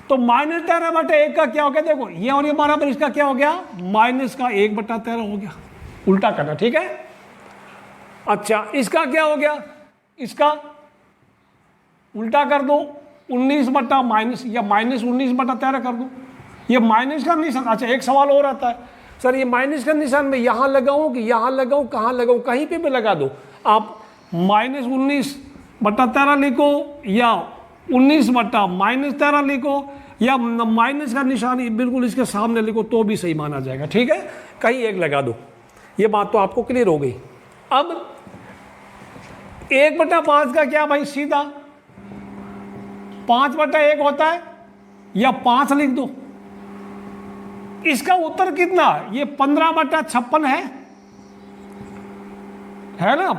तो -13/1 का क्या हो गया, देखो ये और ये बराबर, इसका क्या हो गया, -1/13 हो गया, उल्टा करना, ठीक है। अच्छा इसका क्या हो गया, इसका उल्टा कर दो, 19 माइनस या -19/13 कर दो, ये माइनस का निशान। अच्छा एक सवाल और आता है, सर ये माइनस का निशान मैं यहाँ लगाऊं कि यहाँ लगाऊं, कहाँ लगाऊं, कहीं पे भी लगा दो आप, -19/13 लिखो या 19/-13 लिखो या माइनस का निशान बिल्कुल इसके सामने लिखो तो भी सही माना जाएगा, ठीक है, कहीं एक लगा दो। ये बात तो आपको क्लियर हो गई। अब 1/5 का क्या भाई, सीधा 5/1 होता है या 5 लिख दो। इसका उत्तर कितना, ये 15/56 है ना।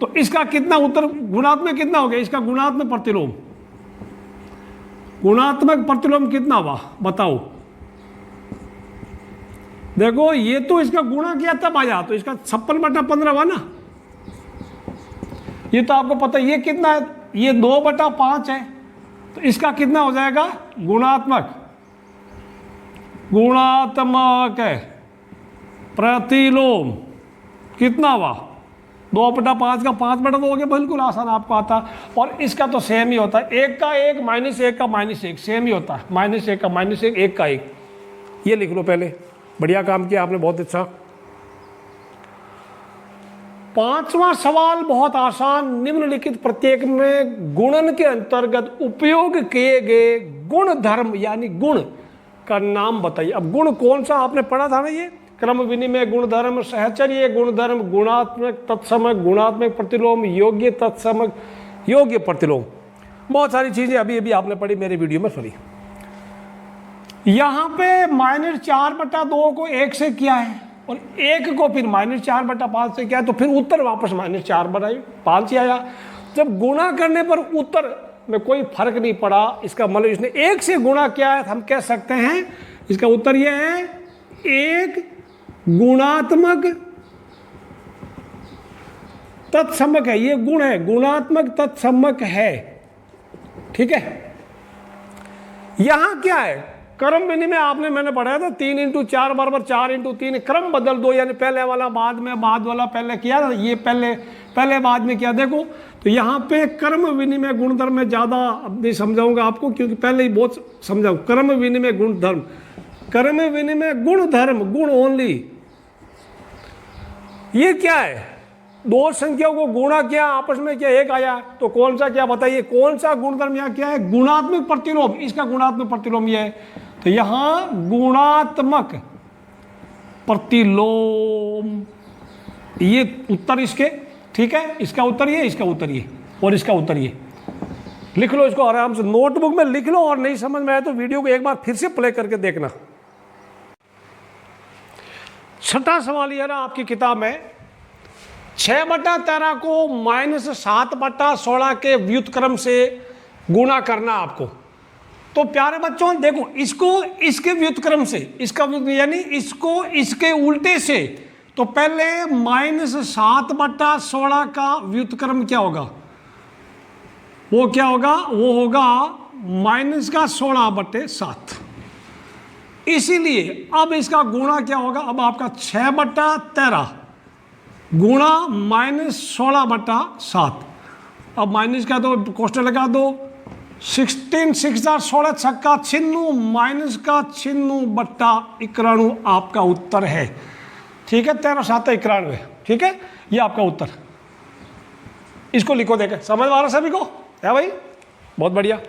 तो इसका कितना उत्तर गुणात्मक कितना हो गया, इसका गुणात्मक प्रतिलोम, गुणात्मक प्रतिलोम कितना हुआ बताओ। देखो ये तो इसका गुणा किया तब आया, तो इसका 56/15 हुआ ना, ये तो आपको पता है। ये कितना है, ये 2/5 है, तो इसका कितना हो जाएगा, गुणात्मक प्रतिलोम कितना हुआ, 2/5 का 5/2 हो गया, बिल्कुल आसान आपको आता। और इसका तो सेम ही होता है, 1 का 1 -1 का -1 सेम ही होता है, -1 का -1 1 का 1। ये लिख लो पहले, बढ़िया काम किया आपने, बहुत अच्छा। 5वां सवाल बहुत आसान, निम्नलिखित प्रत्येक में गुणन के अंतर्गत उपयोग किए गए गुण धर्म यानी गुण का नाम बताइए। अब गुण कौन सा आपने पढ़ा था ना, ये क्रम विनिमय गुणधर्म, सहचर्य गुणधर्म, गुणात्मक तत्समक, गुणात्मक प्रतिलोम, योग्य तत्समक, योग्य प्रतिलोम। बहुत सारी चीज़ें अभी अभी आपने पढ़ी, मेरे वीडियो में सुनी। यहाँ पे -4/2 को 1 से किया है और 1 को फिर -4/5 से किया है, तो फिर उत्तर वापस -4/5 ही आया। जब गुणा करने पर उत्तर में कोई फर्क नहीं पड़ा, इसका मतलब इसने 1 से गुणा किया है, तो हम कह सकते हैं इसका उत्तर यह है 1 गुणात्मक तत्समक है। ये गुण है, गुणात्मक तत्समक है। ठीक है। यहां क्या है, क्रम विनिमय आपने मैंने पढ़ाया था 3 × 4 = 4 × 3, क्रम बदल दो, यानी पहले वाला बाद में, बाद वाला पहले किया था, ये पहले बाद में किया। देखो तो यहाँ पे क्रम विनिमय गुणधर्म में ज़्यादा अब नहीं समझाऊंगा आपको, क्योंकि पहले ही बहुत समझाऊँ। क्रम विनिमय गुणधर्म, क्रम विनिमय गुणधर्म, गुण ओनली। ये क्या है, दो संख्याओं को गुणा किया, आपस में क्या 1 आया, तो कौन सा, क्या बताइए कौन सा गुणधर्म यहाँ क्या है, गुणात्मक प्रतिलोम। इसका गुणात्मक प्रतिलोम ये है, तो यहाँ गुणात्मक प्रतिलोम, ये उत्तर इसके। ठीक है, इसका उत्तर ये, इसका उत्तर ये, और इसका उत्तर ये। लिख लो इसको आराम से, नोटबुक में लिख लो, और नहीं समझ में आए तो वीडियो को एक बार फिर से प्ले करके देखना। छठा सवाल ये रहा आपकी किताब में, 6/13 को -7/16 के व्युत्क्रम से गुणा करना आपको। तो प्यारे बच्चों देखो, इसको इसके व्युत्क्रम से, इसका यानी इसको इसके उल्टे से, तो पहले -7/16 का व्युत्क्रम क्या होगा, वो क्या होगा, वो होगा -16/7। इसीलिए अब इसका गुणा क्या होगा, अब आपका 6/13 गुणा -16/7। अब माइनस का दो, कोष्टक लगा दो, 16 6 16 छक्का छिन्नू, माइनस का छिन्नू बट्टा 91 आपका उत्तर है। ठीक है, 13 7 91। ठीक है, ये आपका उत्तर। इसको लिखो, देखे समझ आ रहा सभी को है भाई, बहुत बढ़िया।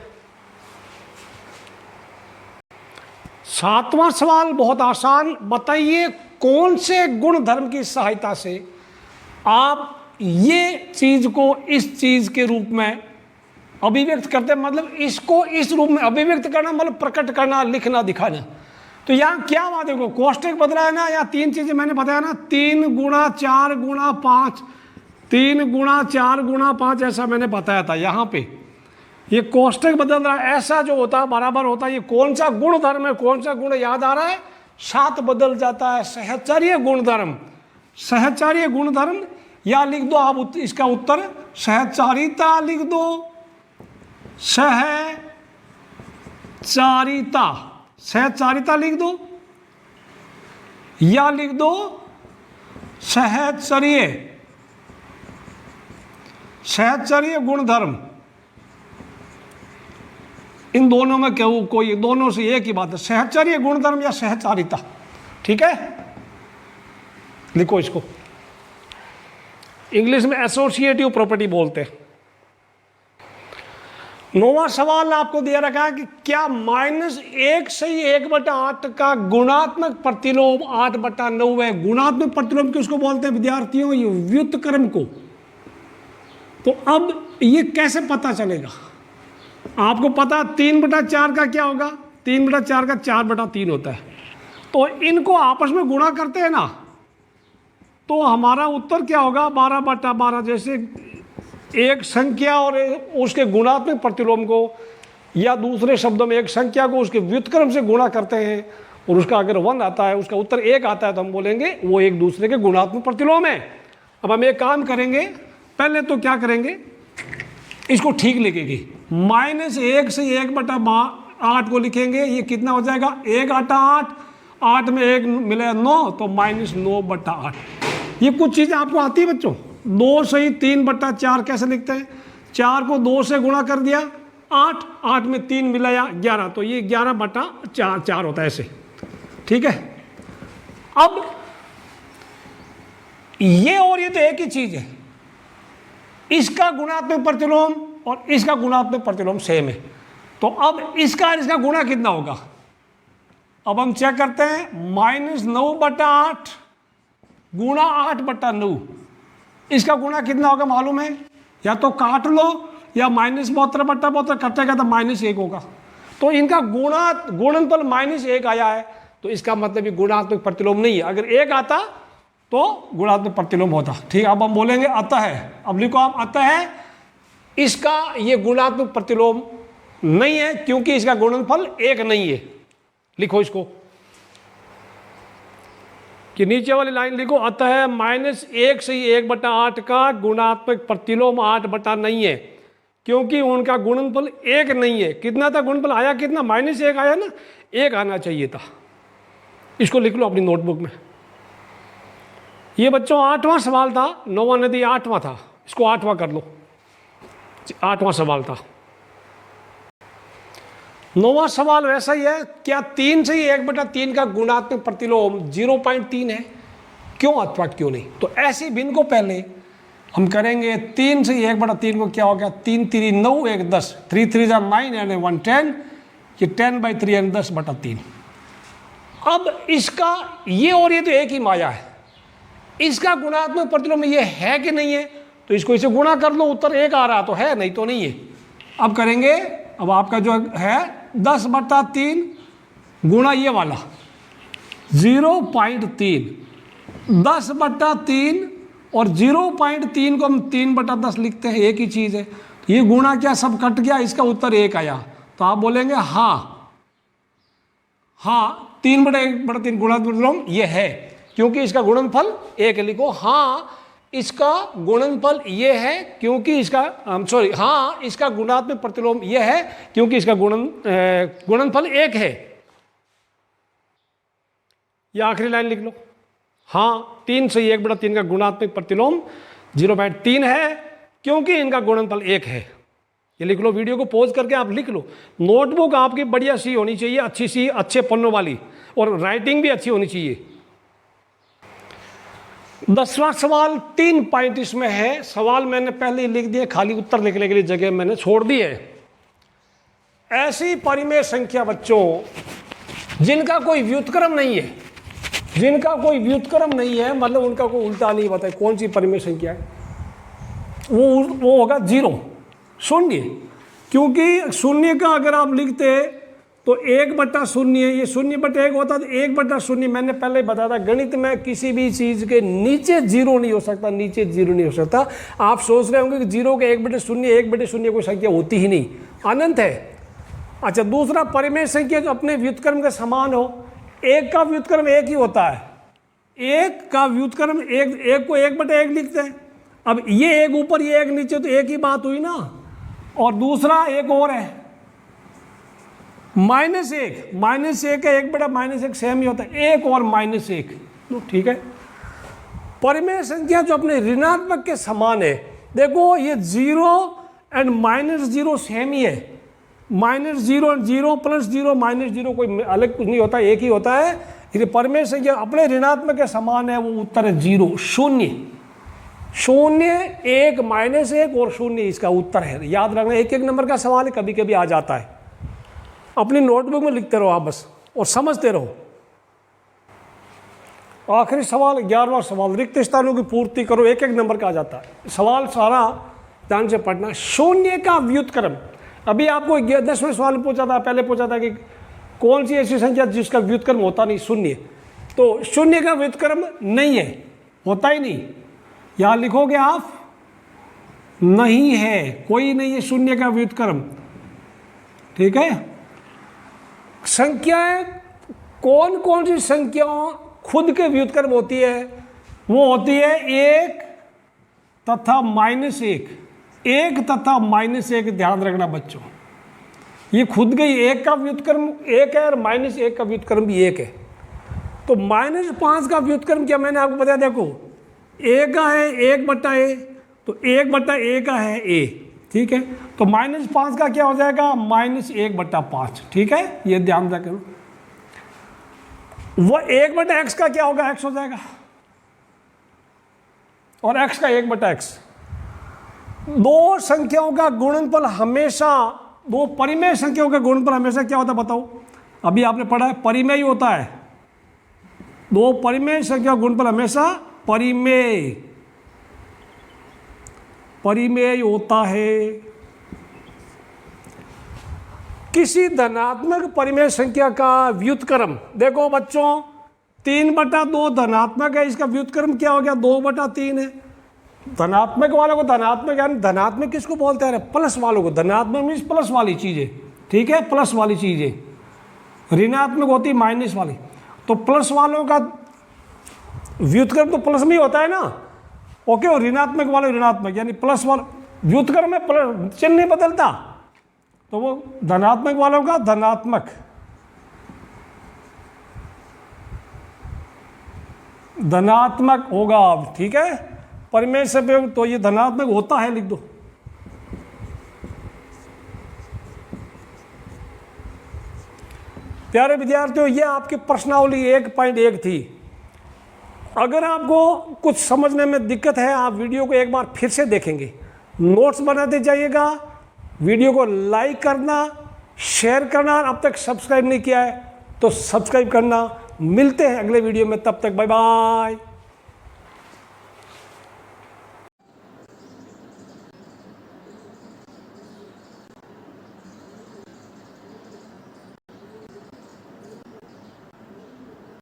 7वां सवाल बहुत आसान, बताइए कौन से गुणधर्म की सहायता से आप ये चीज को इस चीज के रूप में अभिव्यक्त करते हैं, मतलब इसको इस रूप में अभिव्यक्त करना, मतलब प्रकट करना, लिखना, दिखाना। तो यहाँ क्या बात है, कोष्टक बदला है ना, या 3 चीजें मैंने बताया ना, 3 × 4 × 5, 3 × 4 × 5, ऐसा मैंने बताया था। यहाँ पे ये कोष्टक बदल रहा है, ऐसा जो होता है बराबर होता है। ये कौन सा गुणधर्म है, कौन सा गुण याद आ रहा है, 7 बदल जाता है, सहचर्य गुणधर्म। सहचर्य गुणधर्म, या लिख दो आप इसका उत्तर सहचारिता, लिख दो सहचारिता, सहचारिता लिख दो, या लिख दो सहचर्य, सहचर्य गुणधर्म। इन दोनों में क्यों, कोई दोनों से एक ही बात है, सहचर्य गुणधर्म या सहचारिता। ठीक है, लिखो इसको, इंग्लिश में एसोसिएटिव प्रॉपर्टी बोलते हैं। 9वां सवाल आपको दिया रखा है कि क्या -1 से 1/8 का गुणात्मक प्रतिलोम 8/9 है। गुणात्मक प्रतिलोम किसको बोलते हैं विद्यार्थियों, ये व्युत्क्रम को। तो अब ये कैसे पता चलेगा, आपको पता 3/4 का क्या होगा, 3/4 का 4/3 होता है। तो इनको आपस में गुणा करते हैं ना, तो हमारा उत्तर क्या होगा 12/12। जैसे एक संख्या और उसके गुणात्मक प्रतिलोम को, या दूसरे शब्दों में एक संख्या को उसके व्युत्क्रम से गुणा करते हैं, और उसका अगर 1 आता है, उसका उत्तर 1 आता है, तो हम बोलेंगे वो एक दूसरे के गुणात्मक प्रतिलोम है। अब हम एक काम करेंगे, पहले तो क्या करेंगे, इसको ठीक लिखेंगे, -1 से 1/8 को लिखेंगे। ये कितना हो जाएगा, 1/8, 8 में 1 मिले 9, तो -9/8। ये कुछ चीज़ें आपको आती है बच्चों। 2 से 3/4 कैसे लिखते हैं, 4 को 2 से गुणा कर दिया 8, 8 में 3 मिलाया 11, तो ये 11/4 होता है ऐसे। ठीक है, अब ये और ये तो एक ही चीज है, इसका गुणात्मक प्रतिलोम और इसका गुणात्मक प्रतिलोम सेम है। तो अब इसका इसका गुणा कितना होगा, अब हम चेक करते हैं। -9/8 गुणा 8/9, इसका गुणा कितना होगा मालूम है, या तो काट लो या -72/72 कटेगा तो -1 होगा। तो इनका गुणनफल -1 आया है, तो इसका मतलब ये गुणात्मक प्रतिलोम नहीं है। अगर 1 आता तो गुणात्मक प्रतिलोम होता। ठीक, अब हम बोलेंगे अतः, अब लिखो आप अतः इसका ये गुणात्मक प्रतिलोम नहीं है, क्योंकि इसका गुणनफल 1 नहीं है। लिखो इसको कि नीचे वाली लाइन लिखो, अतः -1 से 1/8 का गुणात्मक प्रतिलोम 8 नहीं है, क्योंकि उनका गुणनफल 1 नहीं है। कितना था गुणनफल? आया कितना? -1 आया ना, 1 आना चाहिए था। इसको लिख लो अपनी नोटबुक में। ये बच्चों 8वां सवाल था, 9वां नदी 8वां था, इसको 8वां कर लो। 8वां सवाल था। 9वां सवाल वैसा ही है, क्या 3 से 1/3 का गुणात्मक प्रतिलोम 0.3 है? क्यों अथवा क्यों नहीं? तो ऐसी भिन्न को पहले हम करेंगे। 3 से 1/3 को क्या हो गया? 3 3 9 1 10, 3 3 9 एंड 1 10, ये 10/3 यानी 10/3। अब इसका ये और ये तो एक ही माया है, इसका गुणात्मक प्रतिलोम ये है कि नहीं है? तो इसको इसे गुणा कर लो, उत्तर 1 आ रहा तो है, नहीं तो नहीं है। अब करेंगे, अब आपका जो है 10/3 गुणा ये वाला 0.3, 10/3 और 0.3 को हम 3/10 लिखते हैं, एक ही चीज़ है। ये गुणा क्या सब कट गया, इसका उत्तर 1 आया। तो आप बोलेंगे हाँ, 3/1/3 गुणात्मक ये है, क्योंकि इसका गुणनफल 1 लिखो। हाँ, इसका गुणनफल ये है, क्योंकि इसका हाँ, इसका गुणात्मक प्रतिलोम ये है, क्योंकि इसका गुणनफल 1 है। ये आखिरी लाइन लिख लो। हाँ, 3 से 1/3 का गुणात्मक प्रतिलोम 0.3 है, क्योंकि इनका गुणनफल 1 है। ये लिख लो, वीडियो को पॉज करके आप लिख लो। नोटबुक आपकी बढ़िया सी होनी चाहिए, अच्छी सी, अच्छे पन्नों वाली, और राइटिंग भी अच्छी होनी चाहिए। 10वां सवाल 3 पॉइंट इसमें है। सवाल मैंने पहले ही लिख दिया, खाली उत्तर लिखने के लिए जगह मैंने छोड़ दी है। ऐसी परिमेय संख्या बच्चों जिनका कोई व्युत्क्रम नहीं है, जिनका कोई व्युत्क्रम नहीं है, मतलब उनका कोई उल्टा नहीं बताए, कौन सी परिमेय संख्या है? वो होगा 0, शून्य। क्योंकि शून्य का अगर आप लिखते तो 1/0, ये 0/1 होता तो 1/0। मैंने पहले बताया था, गणित में किसी भी चीज़ के नीचे 0 नहीं हो सकता, नीचे 0 नहीं हो सकता। आप सोच रहे होंगे कि 0 के 1/0, 1/0 कोई संख्या होती ही नहीं, अनंत है। अच्छा, दूसरा परिमेय संख्या जो अपने व्युत्क्रम के समान हो। एक का व्युत्क्रम 1 ही होता है, एक का व्युत्क्रम 1 को 1/1 लिखते हैं। अब ये 1 ऊपर, ये 1 नीचे, तो एक ही बात हुई ना। और दूसरा एक और है -1 का 1/-1 सेम ही होता है, 1 और -1, ठीक है। परिमेय संख्या जो अपने ऋणात्मक के समान है, देखो ये 0 एंड -0 सेम ही है। -0 एंड 0 +0 -0 कोई अलग कुछ नहीं होता, एक ही होता है। ये परिमेय संख्या अपने ऋणात्मक के समान है, वो उत्तर है 0, शून्य। 1 -1 और 0 इसका उत्तर है। याद रखना, एक नंबर का सवाल है, कभी कभी आ जाता है। अपनी नोटबुक में लिखते रहो आप बस, और समझते रहो। आखिरी सवाल 11वां सवाल, रिक्त स्थानों की पूर्ति करो, एक नंबर का आ जाता है सवाल, सारा ध्यान से पढ़ना। शून्य का व्युत्क्रम, अभी आपको 10वें सवाल में पूछा था, पहले पूछा था कि कौन सी ऐसी संख्या जिसका व्युत्क्रम होता नहीं, शून्य। तो शून्य का व्युत्क्रम नहीं है, होता ही नहीं। यहां लिखोगे आप, नहीं है, कोई नहीं है शून्य का व्युत्क्रम, ठीक है। संख्याएं कौन कौन सी संख्याओं खुद के व्युत्क्रम होती है? वो होती है 1 तथा -1, 1 तथा -1। ध्यान रखना बच्चों, ये खुद के 1 का व्युत्क्रम 1 है और -1 का व्युत्क्रम भी 1 है। तो -5 का व्युत्क्रम क्या मैंने आपको बताया, देखो a का है 1/a, तो 1/a का है a, ठीक है। तो -5 का क्या हो जाएगा? -1/5, ठीक है, ये ध्यान रखें। वह 1/x का क्या होगा? x हो जाएगा, और x का 1/x। दो संख्याओं का गुणनफल हमेशा, दो परिमेय संख्याओं का गुणनफल हमेशा क्या होता है बताओ? अभी आपने पढ़ा है, परिमेय होता है। दो परिमेय संख्या गुणनफल हमेशा परिमेय होता है, किसी धनात्मक परिमेय संख्या का व्युत्क्रम, देखो बच्चों 3/2 धनात्मक है, इसका व्युत्क्रम क्या हो गया 2/3 है। धनात्मक वालों को धनात्मक, यानी धनात्मक किसको बोलते हैं, प्लस वालों को। धनात्मक मीन्स प्लस वाली चीज़ें, ठीक है, प्लस वाली चीज़ें। ऋणात्मक होती माइनस वाली। तो प्लस वालों का व्युत्क्रम तो प्लस में ही होता है ना, ओके। और ऋणात्मक वाले ऋणात्मक, यानी प्लस वाला व्युत्क्रम में प्लस चिन्ह नहीं बदलता, तो वो धनात्मक वालों का धनात्मक, धनात्मक होगा, ठीक है। परिमेय से तो ये धनात्मक होता है, लिख दो। प्यारे विद्यार्थियों, ये आपकी प्रश्नावली 1.1 थी। अगर आपको कुछ समझने में दिक्कत है, आप वीडियो को एक बार फिर से देखेंगे, नोट्स बनाते जाइएगा, वीडियो को लाइक करना, शेयर करना, अब तक सब्सक्राइब नहीं किया है तो सब्सक्राइब करना। मिलते हैं अगले वीडियो में, तब तक बाय बाय।